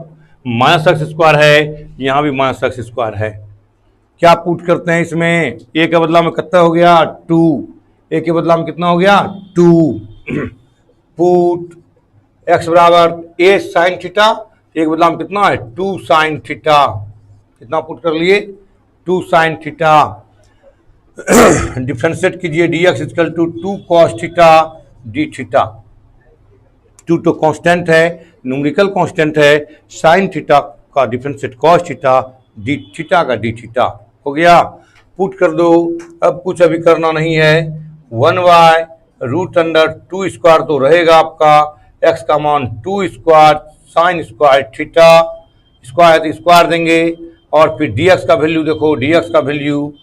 माइनस एक्स स्क्वायर है, यहाँ भी माइनस एक्स स्क्वायर है। क्या पुट करते हैं इसमें, ए के बदला में कितना हो गया 2, ए के बदला में कितना हो गया 2, पुट एक्स बराबर ए साइन थीटा, एक बदला में कितना है 2 साइन थीटा, कितना पुट कर लिए 2 साइन थीटा। डिफ्रेंशिएट कीजिए d x equal to 2 cos theta d theta, 2 तो कांस्टेंट है, न्यूमेरिकल कांस्टेंट है, साइन थीटा का differentiate cos theta d theta का डी थीटा हो गया। पुट कर दो, अब कुछ अभी करना नहीं है, 1/√2 स्क्वायर तो रहेगा आपका, एक्स का मान 2 square sine square theta, square तो स्क्वायर देंगे, और फिर dx का वैल्यू देखो, dx का value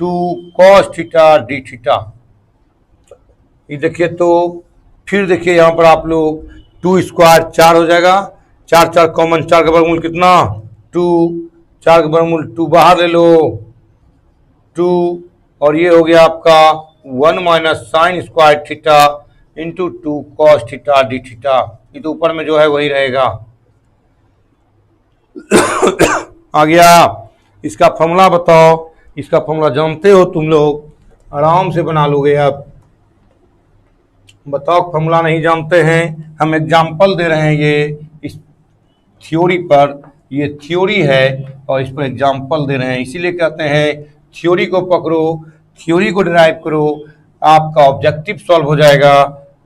2 cos theta d theta. ये देखिए, तो फिर देखिए यहाँ पर आप लोग 2 स्क्वायर 4 हो जाएगा, 4 4 कॉमन, 4 का वर्गमूल कितना 2, 4 का वर्गमूल 2 बाहर ले लो 2, और ये हो गया आपका 1 minus sine square theta into 2 cos theta d theta. ये तो ऊपर में जो है वही रहेगा। आ गया, इसका फॉर्मूला बताओ, इसका फॉर्मूला जानते हो तुम लोग, आराम से बना लोगे आप। बताओ फॉर्मूला नहीं जानते हैं, हम एग्जाम्पल दे रहे हैं, ये इस थ्योरी पर, ये थ्योरी है और इस पर एग्जाम्पल दे रहे हैं, इसीलिए कहते हैं थ्योरी को पकड़ो, थ्योरी को डिराइव करो, आपका ऑब्जेक्टिव सॉल्व हो जाएगा,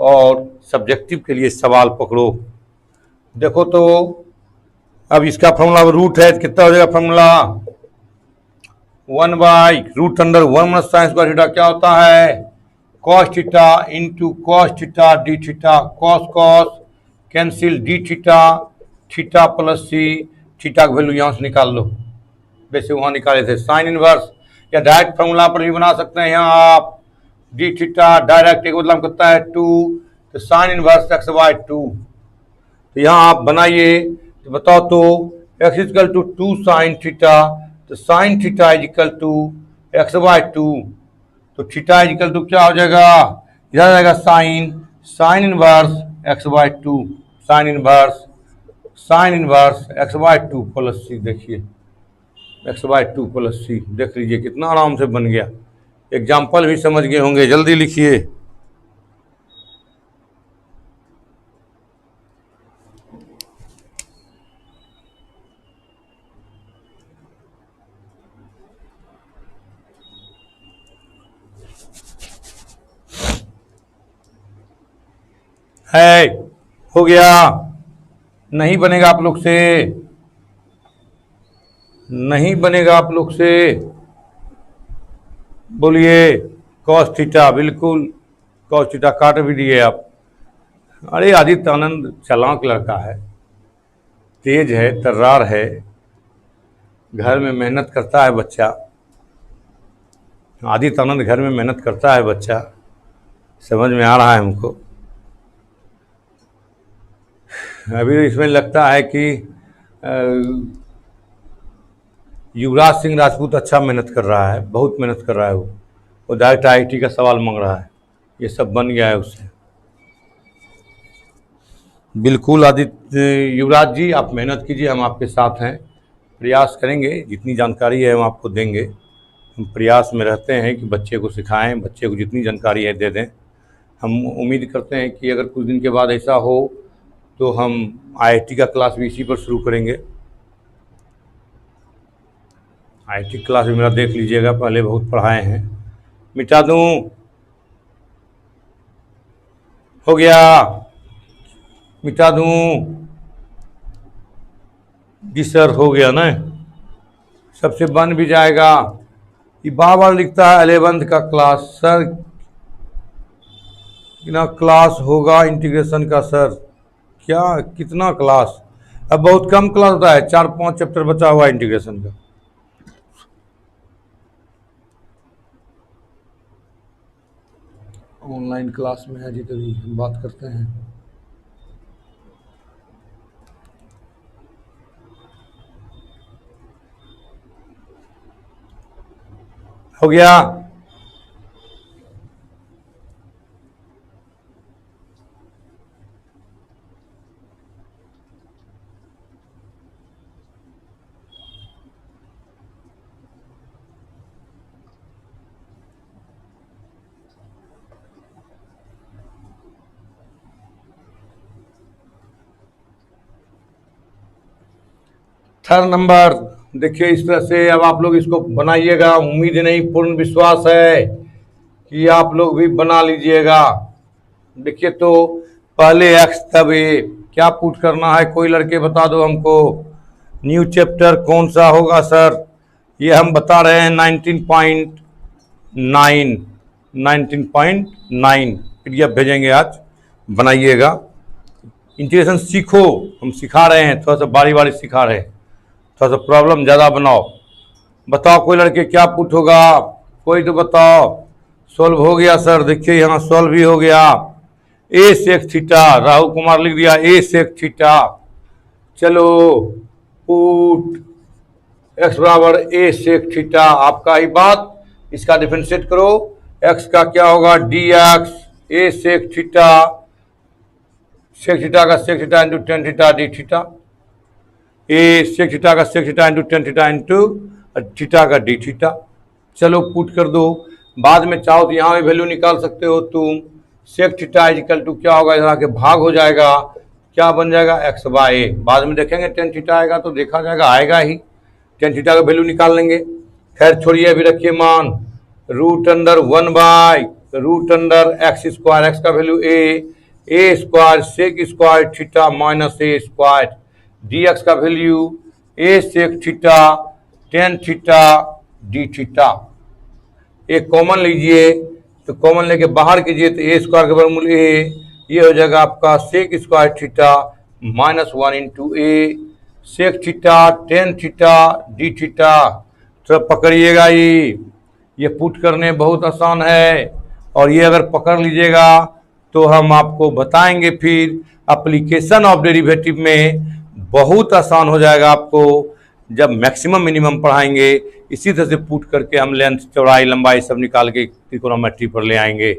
और सब्जेक्टिव के लिए सवाल पकड़ो। देखो तो अब इसका फॉर्मूला रूट है, कितना हो जाएगा formula 1/√1 minus sine square theta क्या होता है cos theta into cos theta d theta, cos cos cancel d theta, theta plus c, theta का वैल्यू यहाँ से निकाल लो, वैसे वहाँ निकाले थे साइन इनवर्स, या डायरेक्ट फॉर्मूला पर भी बना सकते हैं यहाँ आप, डी थीटा डायरेक्ट एक मतलब कितना है 2, तो साइन इनवर्स x/2, तो यहाँ आप बनाइए, तो बताओ तो x equal to 2 sine theta, तो sine theta is equal to x/2, तो थीटा इज इक्वल टू क्या हो जाएगा, इधर आ जाएगा sine, sine inverse x/2, sine inverse x/2 plus c, देखिए x/2 प्लस सी, देख लीजिए कितना आराम से बन गया। एग्जाम्पल भी समझ गए होंगे, जल्दी लिखिए। है, हो गया, नहीं बनेगा आप लोग से, नहीं बनेगा आप लोग से, बोलिए कॉस थीटा, बिल्कुल कॉस थीटा काट भी दिए आप। अरे आदित्य आनंद चालाक लड़का है, तेज है, तर्रार है, घर में मेहनत करता है बच्चा, आदित्य आनंद घर में मेहनत करता है बच्चा, समझ में आ रहा है हमको। अभी इसमें लगता है कि युवराज सिंह राजपूत अच्छा मेहनत कर रहा है, बहुत मेहनत कर रहा है वो डायरेक्ट IIT का सवाल मांग रहा है, ये सब बन गया है उससे। बिल्कुल आदित्य, युवराज जी आप मेहनत कीजिए, हम आपके साथ हैं, प्रयास करेंगे, जितनी जानकारी है हम आपको देंगे, हम प्रयास में रहते हैं कि बच्चे को सिखाएं, बच्चे को जितनी जानकारी है दे दें। हम उम्मीद करते हैं कि अगर कुछ दिन के बाद ऐसा हो तो हम IIT का क्लास भी इसी पर शुरू करेंगे। IIT क्लास भी मेरा देख लीजिएगा, पहले बहुत पढ़ाए हैं। मिटा दूं, हो गया, मिटा दूं, जी सर हो गया ना, सबसे बन भी जाएगा। ये बार बार लिखता है 11th का क्लास, सर कितना क्लास होगा इंटीग्रेशन का सर, क्या कितना क्लास, अब बहुत कम क्लास होता है, 4-5 चैप्टर बचा हुआ है इंटीग्रेशन का। ऑनलाइन क्लास में है जी, तभी हम बात करते हैं। हो गया, थर्ड नंबर देखिए इस तरह से अब आप लोग इसको बनाइएगा। उम्मीद नहीं, पूर्ण विश्वास है कि आप लोग भी बना लीजिएगा। देखिए तो पहले एक्स तब ए, क्या पुट करना है, कोई लड़के बता दो हमको। न्यू चैप्टर कौन सा होगा सर? ये हम बता रहे हैं 19.9 पीडीएफ भेजेंगे आज, बनाइएगा। इंटीग्रेशन सीखो, हम सिखा रहे हैं, थोड़ा सा बारी बारी सिखा रहे हैं, थोड़ा सा प्रॉब्लम ज़्यादा बनाओ। बताओ कोई लड़के क्या पुट होगा, कोई तो बताओ। सॉल्व हो गया सर, देखिए यहाँ सॉल्व भी हो गया। A sec theta, Rahul Kumar लिख दिया ए सेक थीटा। चलो पुट एक्स बराबर ए सेक थीटा, आपका ही बात। इसका डिफरेंशिएट करो, एक्स का क्या होगा d x a sec theta, sec theta का sec theta into tan theta d theta, a sec theta का sec theta into tan theta into theta का डी थीटा। चलो पुट कर दो, बाद में चाहो तो यहाँ भी वैल्यू निकाल सकते हो तुम। सेक थीटा इजिकल टू क्या होगा, इधर आके भाग हो जाएगा, क्या बन जाएगा एक्स बाय ए। बाद में देखेंगे टेन थीटा आएगा तो देखा जाएगा, आएगा ही, टेन थीटा का वैल्यू निकाल लेंगे। खैर छोड़िए, अभी रखिए मान root under 1 by root under x square, x का value a square sec square theta minus a square, d x का value a sec theta tan theta d theta. एक कॉमन लीजिए, तो कॉमन लेके बाहर कीजिए तो ए स्क्वायर के वर्गमूल ए, ये हो जाएगा आपका sec square theta minus 1 into a sec theta tan theta d theta. तो पकड़िएगा, ये पुट करने बहुत आसान है, और ये अगर पकड़ लीजिएगा तो हम आपको बताएंगे फिर एप्लीकेशन ऑफ डेरिवेटिव में बहुत आसान हो जाएगा आपको जब मैक्सिमम मिनिमम पढ़ाएंगे। इसी तरह से पुट करके हम लेंथ चौड़ाई लंबाई सब निकाल के त्रिकोणोमेट्री पर ले आएंगे।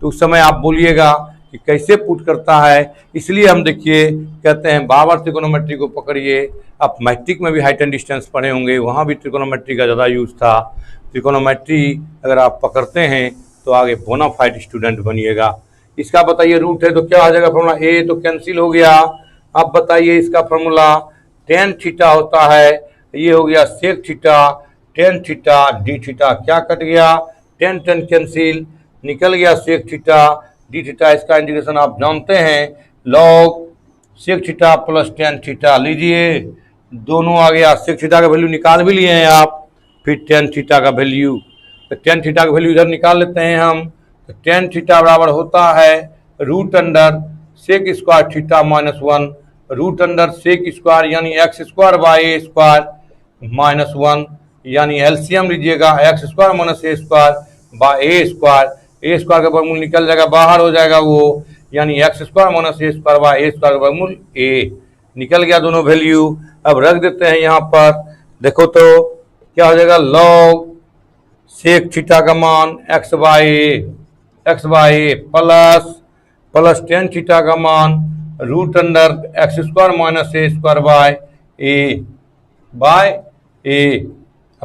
तो उस समय आप बोलिएगा कि कैसे पुट करता है, इसलिए हम देखिए कहते हैं बार बार त्रिकोणोमेट्री को पकड़िए। आप मैट्रिक में भी हाइट एंड डिस्टेंस पढ़े होंगे, वहाँ भी त्रिकोणोमेट्री का ज़्यादा यूज़ था। त्रिकोणोमेट्री अगर आप पकड़ते हैं तो आगे बोनाफाइड स्टूडेंट बनिएगा। इसका बताइए रूट है तो क्या आ जाएगा फॉर्मूला, ए तो कैंसिल हो गया। अब बताइए इसका फॉर्मूला टेन थीटा होता है, ये हो गया sec theta tan theta d theta, क्या कट गया टेन टेन कैंसिल, निकल गया सेक थीटा डी थीटा। इसका इंटीग्रेशन आप जानते हैं log sec theta plus tan theta, लीजिए दोनों आ गया। सेक थीटा का वैल्यू निकाल भी लिए हैं आप, फिर टेन थीटा का वैल्यू, तो टेन थीटा का वैल्यू इधर निकाल लेते हैं हम। तो टेन थीटा बराबर होता है root under sec square theta minus 1 root under sec square यानी x square by a square minus 1, यानी एलसीएम लीजिएगा x square minus a square by a square. A square का वर्गमूल निकल जाएगा, बाहर हो जाएगा वो, यानी x square minus a square by a square का वर्गमूल ए, निकल गया दोनों वैल्यू। अब रख देते हैं यहाँ पर, देखो तो क्या हो जाएगा लॉग सेक थीटा का मान x by a plus tan theta का मान root under x square minus a square by a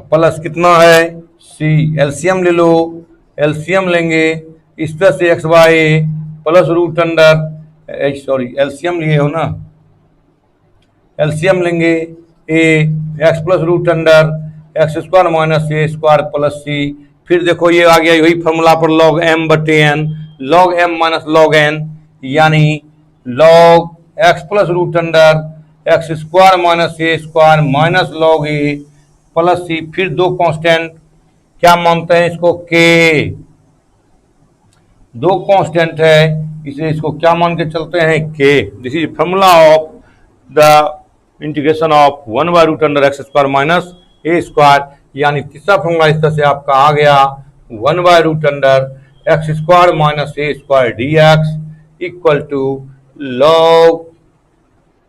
plus कितना है सी, एलसीएम ले लो, एलसीएम लेंगे इस तरह से x by a plus root under sorry LCM लिए हो ना, एलसीएम लेंगे a x plus root under x square minus a square plus c. फिर देखो ये आ गया यही फॉर्मूला पर लॉग एम बटे एन, log m minus log n, यानी log x plus root under x square minus a square minus log a plus c. फिर दो कांस्टेंट क्या मानते हैं इसको के, दो कांस्टेंट है इसलिए इसको क्या मान के चलते हैं के। This is formula of the integration of 1 by root under x square minus a square, यानी तीसरा फॉर्मूला इस तरह से आपका आ गया 1 by root under x square minus a square d x equal to log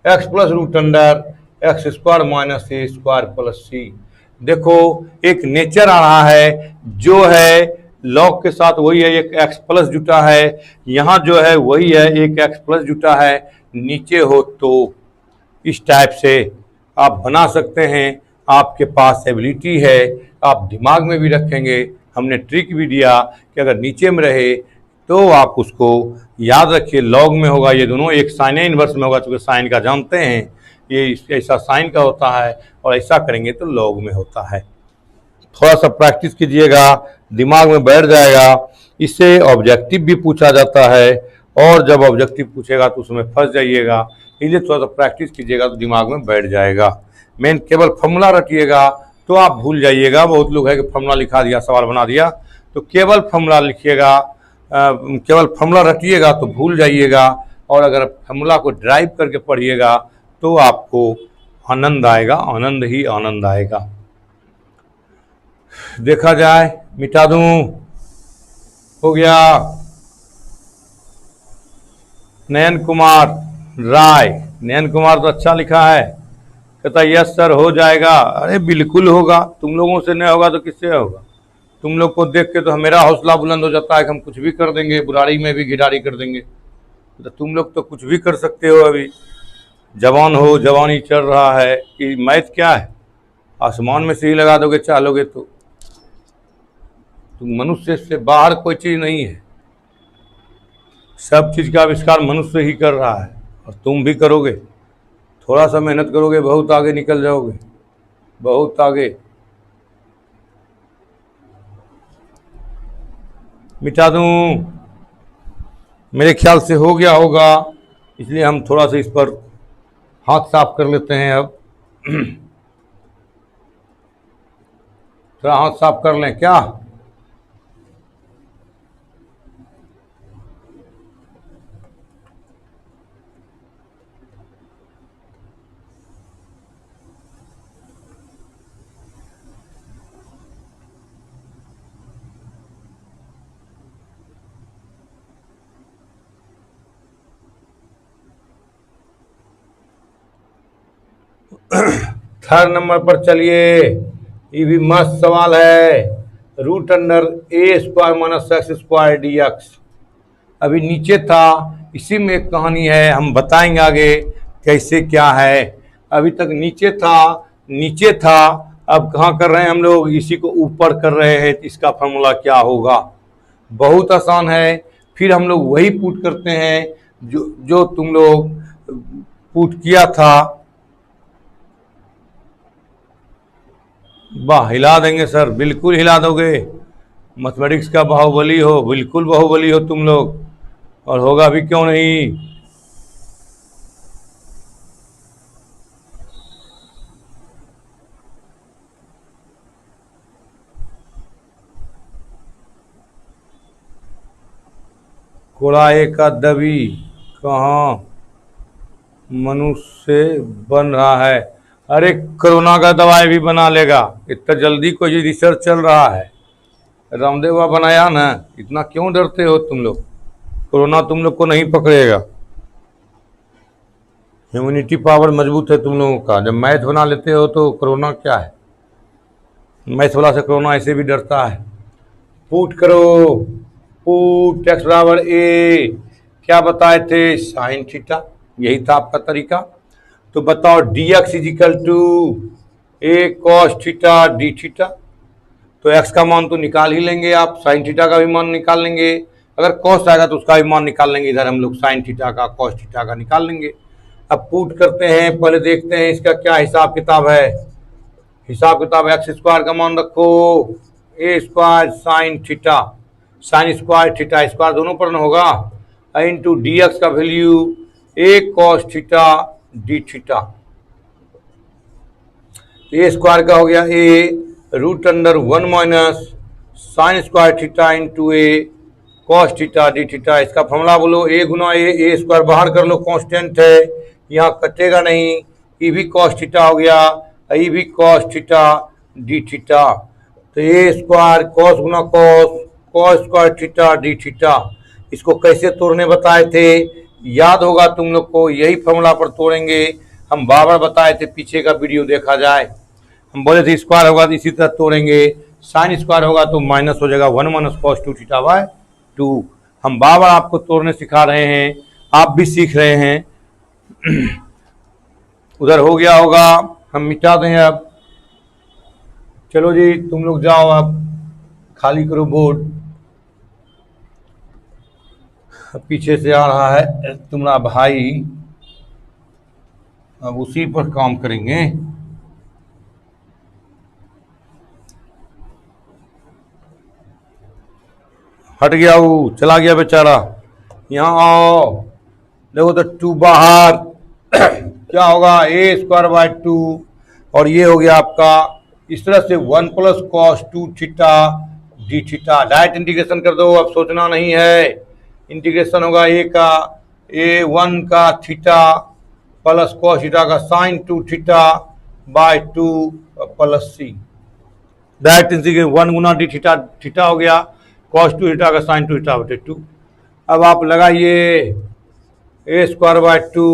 x plus root under x square minus a square plus c. देखो एक नेचर आ रहा है जो है लॉग के साथ वही है, एक एक्स प्लस जुटा है, यहाँ जो है वही है एक एक्स प्लस जुटा है, नीचे हो तो इस टाइप से आप बना सकते हैं। आपके पास एबिलिटी है, आप दिमाग में भी रखेंगे, हमने ट्रिक भी दिया कि अगर नीचे में रहे तो आप उसको याद रखिए लॉग में होगा, ये दोनों एक साइन इनवर्स में होगा, चूँकि साइन का जानते हैं ये ऐसा साइन का होता है, और ऐसा करेंगे तो लॉग में होता है। थोड़ा सा प्रैक्टिस कीजिएगा, दिमाग में बैठ जाएगा। इससे ऑब्जेक्टिव भी पूछा जाता है, और जब ऑब्जेक्टिव पूछेगा तो उसमें फंस जाइएगा। इसलिए थोड़ा सा प्रैक्टिस कीजिएगा तो दिमाग में बैठ जाएगा। मेन केवल फॉर्मूला रटिएगा तो आप भूल जाइएगा। बहुत लोग है कि फॉर्मूला लिखा दिया, सवाल बना दिया, तो केवल फॉर्मूला लिखिएगा, केवल फॉर्मूला रटिएगा तो भूल जाइएगा। और अगर फॉर्मूला को ड्राइव करके पढ़िएगा तो आपको आनंद आएगा, आनंद ही आनंद आएगा। देखा जाए, मिटा दूं, हो गया। नयन कुमार राय, नयन कुमार तो अच्छा लिखा है, कहता यस सर हो जाएगा। अरे बिल्कुल होगा, तुम लोगों से नहीं होगा तो किससे होगा। तुम लोग को देख के तो मेरा हौसला बुलंद हो जाता है कि हम कुछ भी कर देंगे, बुराड़ी में भी घिडारी कर देंगे। तो तुम लोग तो कुछ भी कर सकते हो। अभी जवान हो, जवानी चल रहा है कि मैथ क्या है, आसमान में से ही लगा दोगे चालोगे तो। तुम मनुष्य से बाहर कोई चीज़ नहीं है, सब चीज़ का आविष्कार मनुष्य ही कर रहा है, और तुम भी करोगे। थोड़ा सा मेहनत करोगे, बहुत आगे निकल जाओगे, बहुत आगे। मिटा दूं, मेरे ख्याल से हो गया होगा, इसलिए हम थोड़ा सा इस पर हाथ साफ कर लेते हैं। अब थोड़ा हाथ साफ कर लें क्या। थर्ड नंबर पर चलिए, ये भी मस्त सवाल है। Root under a square minus x square d x. अभी नीचे था, इसी में एक कहानी है, हम बताएंगे आगे कैसे क्या है। अभी तक नीचे था, नीचे था, अब कहाँ कर रहे हैं हम लोग, इसी को ऊपर कर रहे हैं। इसका फॉर्मूला क्या होगा, बहुत आसान है। फिर हम लोग वही पुट करते हैं जो तुम लोग पुट किया था। वाह, हिला देंगे सर, बिल्कुल हिला दोगे। मैथमेटिक्स का बाहुबली हो, बिल्कुल बाहुबली हो तुम लोग, और होगा भी क्यों नहीं। कोड़ाए का दबी कहाँ मनुष्य बन रहा है। अरे कोरोना का दवाई भी बना लेगा, इतना जल्दी कोई रिसर्च चल रहा है। रामदेव बाबा बनाया ना, इतना क्यों डरते हो तुम लोग। कोरोना तुम लोग को नहीं पकड़ेगा, इम्यूनिटी पावर मजबूत है तुम लोगों का। जब मैथ बना लेते हो तो कोरोना क्या है, मैथ वाला से कोरोना ऐसे भी डरता है। पुट करो, पुट एक्स बराबर ए, क्या बताए थे, साइन थीटा, यही था आपका तरीका। तो बताओ d x is equal to a cos theta d theta. तो एक्स का मान तो निकाल ही लेंगे आप, साइन थीटा का भी मान निकाल लेंगे। अगर कॉस आएगा तो उसका भी मान निकाल लेंगे। इधर हम लोग साइन थीटा का कॉस थीटा का निकाल लेंगे। अब पुट करते हैं, पहले देखते हैं इसका क्या हिसाब किताब है। हिसाब किताब, एक्स स्क्वायर का मान रखो a square sine theta, sine square theta square दोनों पर न होगा, इंटू डी एक्स का value a cos theta d theta. A square का हो गया a root under 1 minus sine square theta into a cos theta d theta. इसका formula बोलो, ए गुना ए स्क्वायर बाहर कर लो, कांस्टेंट है, यहाँ कटेगा नहीं। ये भी कॉस थीटा हो गया, ये भी कॉस थीटा डी थीटा। तो ए स्क्वायर कॉस गुना cos, cos square theta d theta. इसको कैसे तोड़ने बताए थे, याद होगा तुम लोग को, यही फॉर्मूला पर तोड़ेंगे। हम बार बार बताए थे, पीछे का वीडियो देखा जाए। हम बोले थे स्क्वायर होगा तो इसी तरह तोड़ेंगे, साइन स्क्वायर होगा तो माइनस हो जाएगा 1 माइनस कॉस 2 थीटा बाय 2। हम बार बार आपको तोड़ने सिखा रहे हैं, आप भी सीख रहे हैं। उधर हो गया होगा, हम मिटा दें अब। चलो जी, तुम लोग जाओ, अब खाली करो बोर्ड। पीछे से आ रहा है तुम्हारा भाई, अब उसी पर काम करेंगे। हट गया, वो चला गया बेचारा। यहाँ आओ, देखो तो 2 बाहर क्या होगा, ए स्क्वायर बाय 2, और ये हो गया आपका इस तरह से 1 plus cos 2 theta d theta. Direct integration कर दो, अब सोचना नहीं है। इंटीग्रेशन होगा ए का A1 का थीटा प्लस कॉस थीटा का sine 2 theta by 2 plus c. Direct integration 1 गुना डी थीटा थीटा हो गया, कॉस 2 थीटा का साइन 2 थीटा बटे 2। अब आप लगाइए ए स्क्वायर बाय 2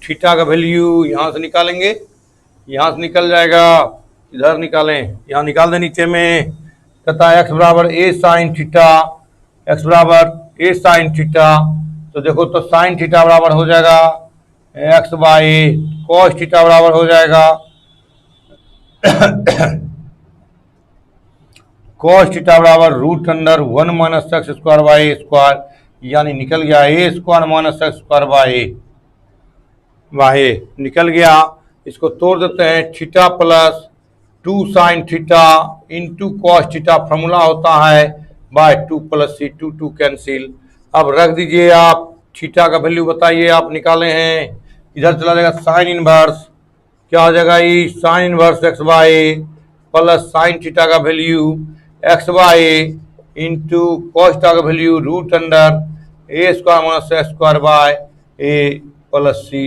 थीटा का वैल्यू यहाँ से निकालेंगे, यहाँ से निकल जाएगा, इधर निकालें, यहाँ निकाल दें नीचे में। कहता है एक्स बराबर ए साइन थीटा, एक्स बराबर ए साइन थीटा। तो देखो तो साइन थीटा बराबर हो जाएगा x by a, cos theta बराबर हो जाएगा कॉस थीटा बराबर root under 1 minus x square by a square, यानी निकल गया a square minus x square by a निकल गया। इसको तोड़ देते हैं, theta plus 2 sine theta into cos theta formula होता है बाय 2 प्लस सी, 2 2 कैंसिल। अब रख दीजिए आप, थीटा का वैल्यू बताइए आप निकाले हैं, इधर चला जाएगा साइन इनवर्स, क्या हो जाएगा ये sine inverse x by a plus sine theta का value x by a into cos theta का value root under a square minus x square by a plus c.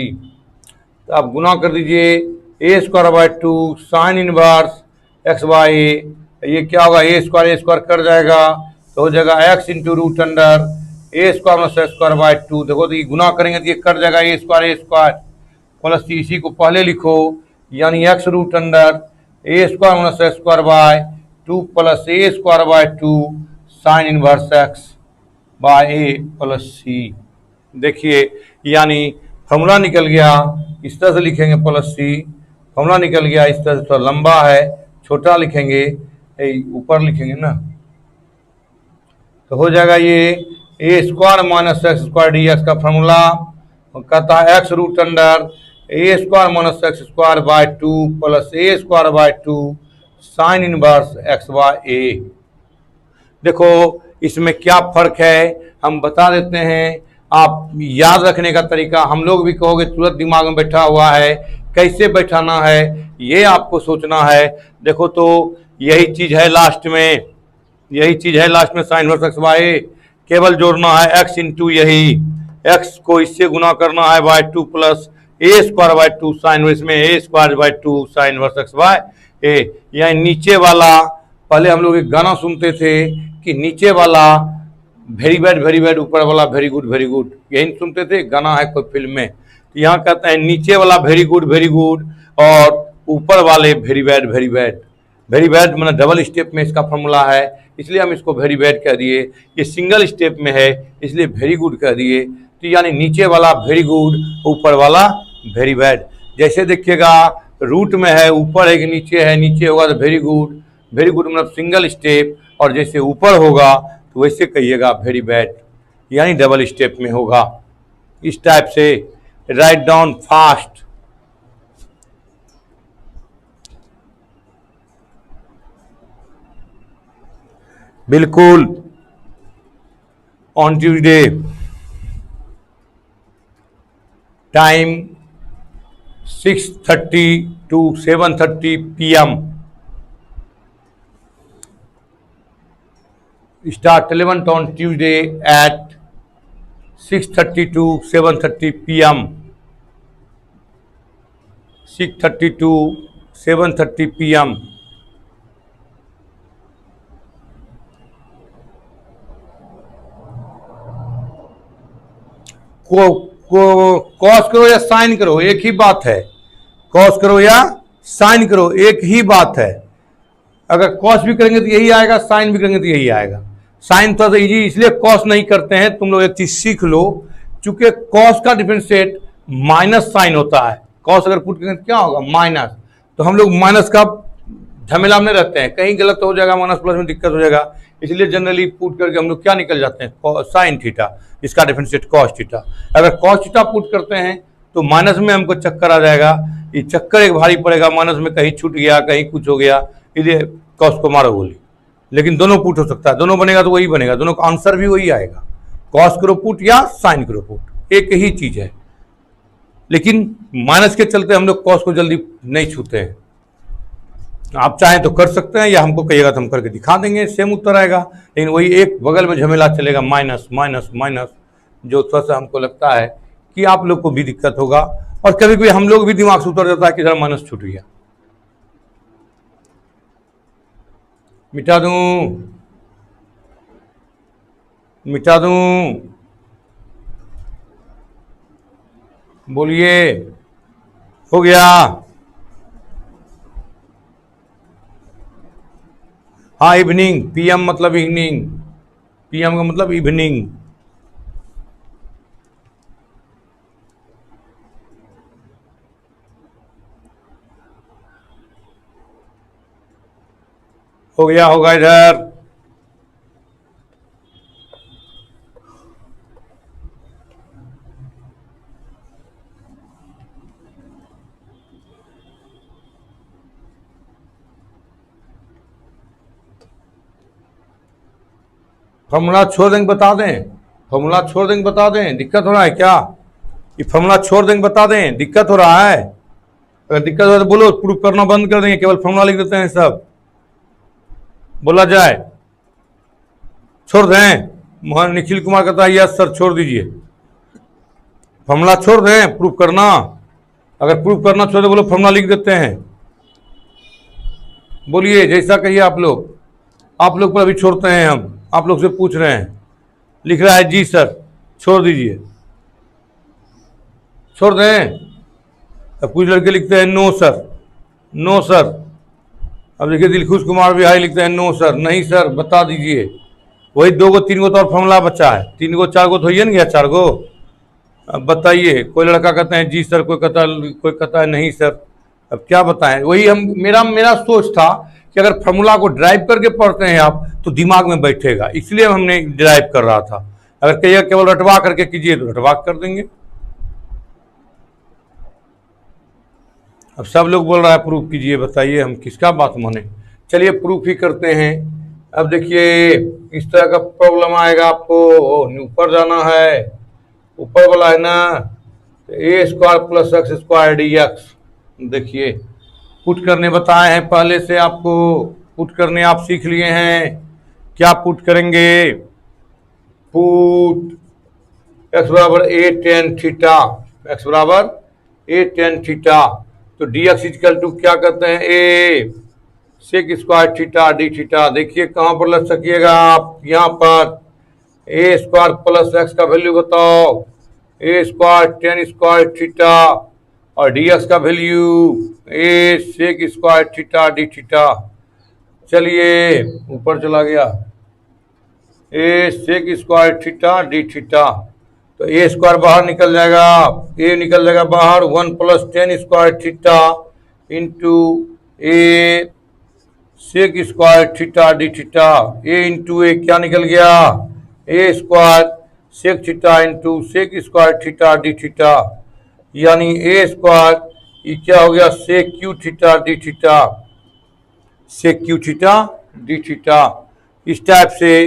तो आप गुना कर दीजिए, a square by 2 sine inverse x by a, ये क्या होगा ए स्क्वायर कट जाएगा तो हो जाएगा x into root under a square minus x square by 2। देखो तो ये गुना करेंगे तो ये कट जाएगा ए स्क्वायर प्लस इसी को पहले लिखो, यानी x root under a square minus x square by 2 plus a square by 2 sine inverse x by a plus c. देखिए यानी फॉर्मूला निकल गया, इस तरह से लिखेंगे प्लस सी, फॉर्मूला निकल गया, इस तरह से थोड़ा लंबा है, छोटा लिखेंगे, ऊपर लिखेंगे ना, तो हो जाएगा ये a square minus x square d x का फॉर्मूला कहता है x root under a square minus x square by 2 plus a square by 2 sine inverse x by a. देखो इसमें क्या फर्क है हम बता देते हैं, आप याद रखने का तरीका, हम लोग भी कहोगे तुरंत दिमाग में बैठा हुआ है, कैसे बैठाना है ये आपको सोचना है। देखो तो यही चीज है लास्ट में, यही चीज है लास्ट में साइन इनवर्स एक्स बाय ए, केवल जोड़ना है एक्स इंटू यही एक्स को इससे गुना करना है by 2 plus a square by 2 sine, इसमें a square by 2 sine inverse x by a. यानी नीचे वाला, पहले हम लोग एक गाना सुनते थे कि नीचे वाला वेरी बैड, ऊपर वाला वेरी गुड, यही सुनते थे, गाना है कोई फिल्म में। तो यहाँ कहते हैं नीचे वाला वेरी गुड और ऊपर वाले वेरी बैड। वेरी बैड मतलब डबल स्टेप में इसका फॉर्मूला है, इसलिए हम इसको वेरी बैड कह दिए। ये सिंगल स्टेप में है इसलिए वेरी गुड कह दिए। तो यानी नीचे वाला वेरी गुड, ऊपर वाला वेरी बैड। जैसे देखिएगा रूट में है, ऊपर है कि नीचे है, नीचे होगा तो वेरी गुड मतलब सिंगल स्टेप, और जैसे ऊपर होगा तो वैसे कहिएगा वेरी बैड, यानी डबल स्टेप में होगा। इस टाइप से राइट डाउन फास्ट। बिल्कुल on Tuesday time 6:30 to 7:30 PM, start 11th on Tuesday at 6:30 to 7:30 PM, 6:30 to 7:30 PM। Cos करो या साइन करो एक ही बात है, कॉस करो या साइन करो एक ही बात है। अगर कॉस भी करेंगे तो यही आएगा, साइन भी करेंगे तो यही आएगा। साइन थोड़ा सा इजी, इसलिए कॉस नहीं करते हैं, तुम लोग एक चीज सीख लो, चूंकि कॉस का डिफरेंशिएट माइनस साइन होता है, कॉस अगर पुट करेंगे तो क्या होगा माइनस, तो हम लोग माइनस का झमेला में रहते हैं, कहीं गलत हो जाएगा माइनस प्लस में दिक्कत हो जाएगा, इसलिए जनरली पुट करके हम लोग क्या निकल जाते हैं साइन थीटा, इसका डिफरेंशिएट कॉस थीटा। अगर कॉस थीटा पुट करते हैं तो माइनस में हमको चक्कर आ जाएगा, ये चक्कर एक भारी पड़ेगा, माइनस में कहीं छूट गया, कहीं कुछ हो गया, इसलिए कॉस को मारो गोली। लेकिन दोनों पुट हो सकता है, दोनों बनेगा तो वही बनेगा, दोनों का आंसर भी वही आएगा, कॉस करो पुट या साइन करो पुट, एक ही चीज है। लेकिन माइनस के चलते हम लोग कॉस को जल्दी नहीं छूते हैं। आप चाहें तो कर सकते हैं, या हमको कहिएगा तो हम करके दिखा देंगे, सेम उत्तर आएगा। लेकिन वही एक बगल में झमेला चलेगा, माइनस माइनस माइनस, जो थोड़ा सा हमको लगता है कि आप लोग को भी दिक्कत होगा, और कभी कभी हम लोग भी दिमाग से उतर जाता है कि जरा माइनस छूट गया, मिटा दूं मिटा दूं, बोलिए, हो गया? हाँ, इवनिंग, पीएम मतलब इवनिंग, पीएम का मतलब इवनिंग। हो गया होगा इधर? फॉर्मूला छोड़ देंगे बता दें, फॉर्मूला छोड़ देंगे बता दें, दिक्कत हो रहा है क्या? ये फॉर्मूला छोड़ देंगे बता दें, दिक्कत हो रहा है? अगर दिक्कत हो तो बोलो, प्रूफ करना बंद कर देंगे, केवल फॉर्मूला लिख देते हैं सब, बोला जाए। छोड़ दें? मोहन निखिल कुमार कहता है यस सर छोड़ दीजिए, फॉर्मूला छोड़ दें प्रूफ करना? अगर प्रूफ करना छोड़ दे बोलो फॉर्मूला लिख देते हैं, बोलिए जैसा कहिए आप लोग पर अभी छोड़ते हैं हम, आप लोग से पूछ रहे हैं। लिख रहा है जी सर, छोड़ दीजिए, छोड़ दें? अब कुछ लड़के लिखते हैं नो सर, नो सर। अब देखिए दिलखुश कुमार बिहारी लिखते हैं नो सर, नहीं सर बता दीजिए। वही 2 गो 3 गो तो और फॉर्मूला बचा है, 3 गो 4 गो तो हो गया, 4 गो। अब बताइए, कोई लड़का कहता है जी सर, कोई कहता है नहीं सर, अब क्या बताएं? वही हम मेरा सोच था कि अगर फॉर्मूला को ड्राइव करके पढ़ते हैं आप तो दिमाग में बैठेगा, इसलिए हमने ड्राइव कर रहा था। अगर कहिए केवल रटवा करके कीजिए तो रटवा कर देंगे। अब सब लोग बोल रहा है प्रूफ कीजिए, बताइए हम किसका बात माने? चलिए प्रूफ ही करते हैं। अब देखिए इस तरह का प्रॉब्लम आएगा आपको, ऊपर जाना है, ऊपर वाला है ना, a square plus x square d x. देखिए पुट करने बताए हैं पहले से आपको, पुट करने आप सीख लिए हैं। क्या पुट करेंगे? पुट एक्स बराबर ए टेन थीटा, एक्स बराबर ए टेन थीटा, तो डी एक्स इजकल टू क्या करते हैं, a sec square theta d theta. देखिए कहाँ पर लग सकिएगा आप, यहाँ पर ए स्क्वायर प्लस एक्स का वैल्यू बताओ, a square tan square theta, और डी एक्स का value a sec square theta d theta. चलिए ऊपर चला गया, a sec square theta d theta, तो ए स्क्वायर बाहर निकल जाएगा, ए निकल जाएगा बाहर, 1 plus tan square theta into a sec square theta d theta, a into a क्या निकल गया, a square sec theta into sec square theta d theta, यानी ए स्क्वायर ये क्या हो गया, sec cube theta d theta, sec cube theta d theta. इस type से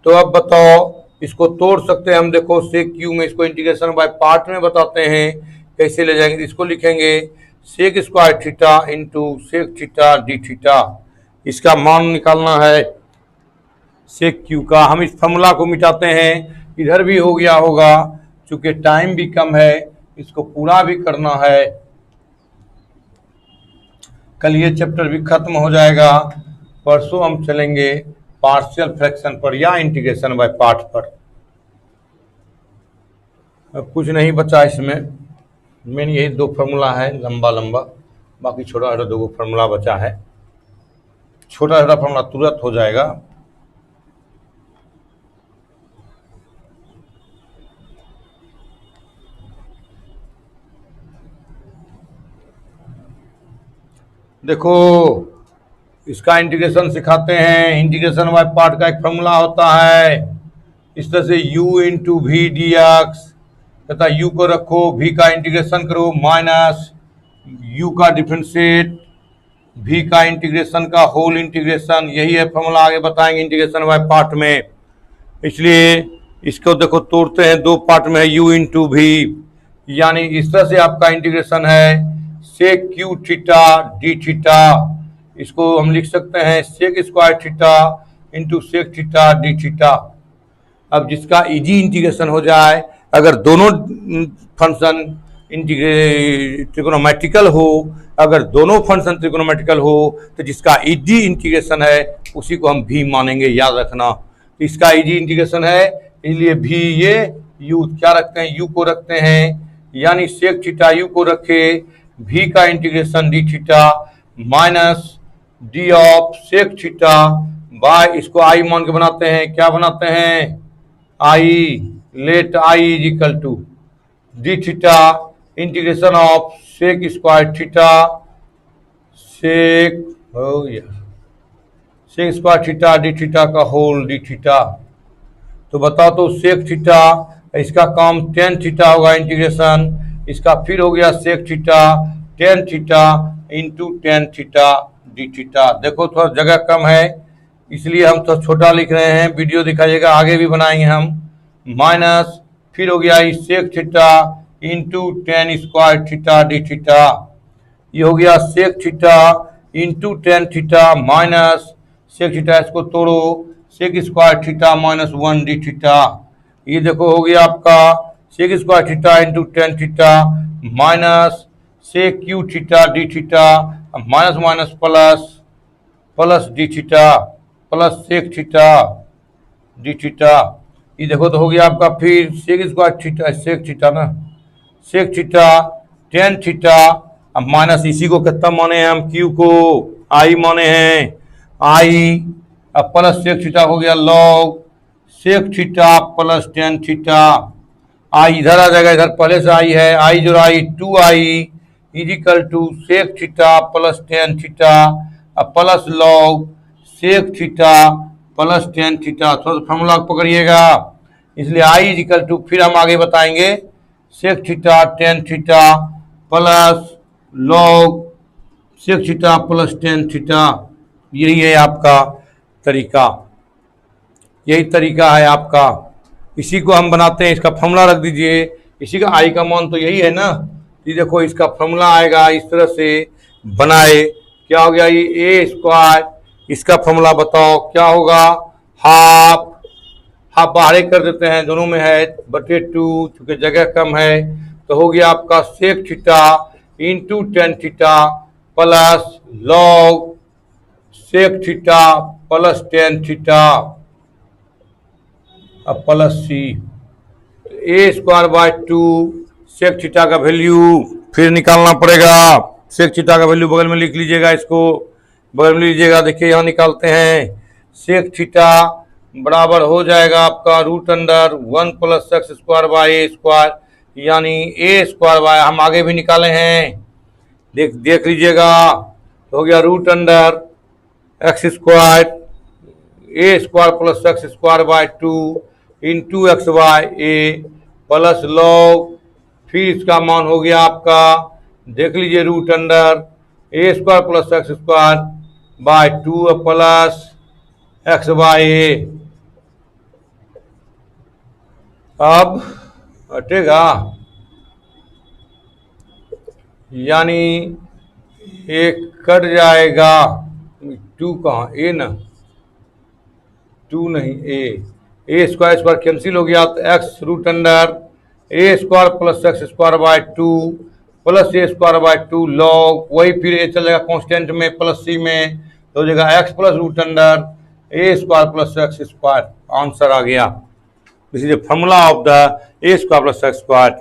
तो अब बताओ इसको तोड़ सकते हैं हम, देखो सेक क्यू में इसको इंटीग्रेशन बाय पार्ट में बताते हैं, कैसे ले जाएंगे, इसको लिखेंगे sec square theta into sec theta d theta, इसका मान निकालना है सेक क्यू का। हम इस फॉर्मूला को मिटाते हैं, इधर भी हो गया होगा, चूंकि टाइम भी कम है, इसको पूरा भी करना है, कल ये चैप्टर भी खत्म हो जाएगा, परसों हम चलेंगे पार्शियल फ्रैक्शन पर या इंटीग्रेशन बाय पार्ट पर। अब कुछ नहीं बचा इसमें, मेन यही 2 फार्मूला है लंबा लंबा, बाकी छोटा छोटा 2 फार्मूला बचा है, छोटा छोटा फार्मूला तुरंत हो जाएगा। देखो इसका इंटीग्रेशन सिखाते हैं, इंटीग्रेशन बाय पार्ट का एक फॉर्मूला होता है, इस तरह से u into v d x तथा u को रखो, v का इंटीग्रेशन करो माइनस u का डिफरेंशिएट, v का इंटीग्रेशन का होल इंटीग्रेशन। यही है फॉर्मूला, आगे बताएंगे इंटीग्रेशन वाले पार्ट में। इसलिए इसको देखो तोड़ते हैं, दो पार्ट में है u इंटू वी, यानी इस तरह से आपका इंटीग्रेशन है sec cube theta d theta. इसको हम लिख सकते हैं sec square theta into sec theta d theta. अब जिसका इजी इंटीग्रेशन हो जाए, अगर दोनों फंक्शन ट्रिग्नोमेट्रिकल हो, अगर दोनों फंक्शन ट्रिग्नोमेट्रिकल हो तो जिसका इजी इंटीग्रेशन है उसी को हम भी मानेंगे, याद रखना। तो इसका इजी इंटीग्रेशन है, इसलिए भी ये यू क्या रखते हैं, यू को रखते हैं, यानी सेक थीटा यू को रखे, भी का integration d theta minus d of sec theta by, इसको आई मान के बनाते हैं, क्या बनाते हैं I, let I is equal to d theta integration of sec square theta sec sec square theta d theta का होल डी थीटा। तो बताओ तो सेक थीटा, इसका काम टेन थीटा होगा इंटीग्रेशन, इसका फिर हो गया sec theta tan theta into tan theta d theta. देखो थोड़ा जगह कम है इसलिए हम थोड़ा छोटा लिख रहे हैं, वीडियो दिखाइएगा, आगे भी बनाएंगे हम। माइनस फिर हो गया sec theta into tan square theta d theta, ये हो गया sec theta into tan theta minus sec theta, इसको तोड़ो sec square theta minus one d theta. ये देखो हो गया आपका sec square theta into tan theta minus sec cube theta d theta minus minus plus plus d theta plus sec theta d theta. ये देखो तो हो गया आपका फिर sec square theta sec theta ना, सेक थीटा टेन थीटा अब minus इसी को कितना माने हैं हम, क्यू को आई माने हैं, आई अब प्लस सेक थीटा हो गया log sec theta plus tan theta. I इधर आ जाएगा, इधर पहले से आई है, आई जो I to I equal to sec theta plus tan theta अब plus log sec theta plus tan theta. थोड़ा सा फॉर्मूला पकड़िएगा, इसलिए आई इजिकल टू फिर हम आगे बताएंगे sec theta tan theta plus log sec theta plus tan theta. यही है आपका तरीका, यही तरीका है आपका, इसी को हम बनाते हैं। इसका फॉर्मूला रख दीजिए, इसी का आई का मान तो यही है ना। ये देखो इसका फॉर्मूला आएगा इस तरह से बनाए, क्या हो गया ये ए स्क्वायर, इसका फॉर्मूला बताओ क्या होगा, हाफ हाफ बाहर कर देते हैं, दोनों में है बटे टू, चूंकि जगह कम है तो हो गया आपका sec theta into tan theta plus log sec theta plus tan theta अब plus c, a square by two sec theta का वैल्यू फिर निकालना पड़ेगा। सेक थीटा का वैल्यू बगल में लिख लीजिएगा, इसको बगल में लीजिएगा, देखिए यहाँ निकालते हैं। सेक थीटा बराबर हो जाएगा आपका root under one plus x square by a square, यानी ए स्क्वायर बाय, हम आगे भी निकाले हैं, देख लीजिएगा, तो हो गया root under x square a square plus x square by two into x by a plus log, फिर इसका मान हो गया आपका, देख लीजिए root under a square plus x square by two plus x by a. अब हटेगा, यानी एक कट जाएगा, टू कहाँ ए ना, टू नहीं ए स्क्वायर स्क्वायर कैंसिल हो गया, तो x root under a square plus x square by two plus a square by two log, वही फिर ए चलेगा कांस्टेंट में प्लस सी में, तो हो जाएगा x plus root under a square plus x square, answer आ गया। This is the formula of the a square plus x square.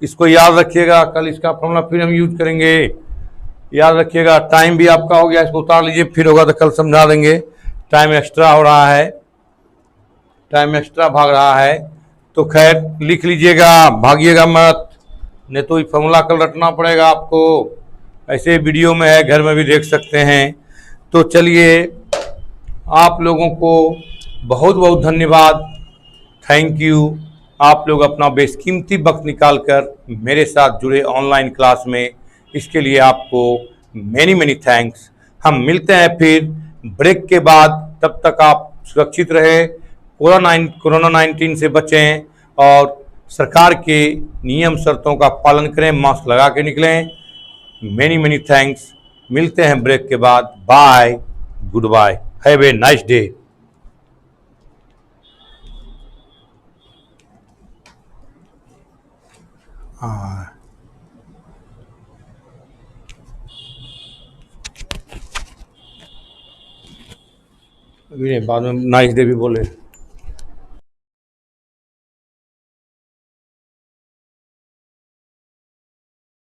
इसको याद रखिएगा, कल इसका फॉर्मूला फिर हम यूज करेंगे, याद रखिएगा। टाइम भी आपका हो गया, इसको उतार लीजिए, फिर होगा तो कल समझा देंगे। टाइम एक्स्ट्रा हो रहा है, टाइम एक्स्ट्रा भाग रहा है, तो खैर लिख लीजिएगा, भागिएगा मत, नहीं तो ये फॉर्मूला कल रटना पड़ेगा आपको। ऐसे वीडियो में है, घर में भी देख सकते हैं। तो चलिए, आप लोगों को बहुत बहुत धन्यवाद, थैंक यू। आप लोग अपना बेशकीमती वक्त निकाल कर मेरे साथ जुड़े ऑनलाइन क्लास में, इसके लिए आपको मैनी मैनी थैंक्स। हम मिलते हैं फिर ब्रेक के बाद, तब तक आप सुरक्षित रहें, कोरोना 19 से बचें और सरकार के नियम शर्तों का पालन करें, मास्क लगा के निकलें। Many many thanks. मिलते हैं ब्रेक के बाद। Bye, good bye, have a nice day. बाद में नाइस डे भी बोले।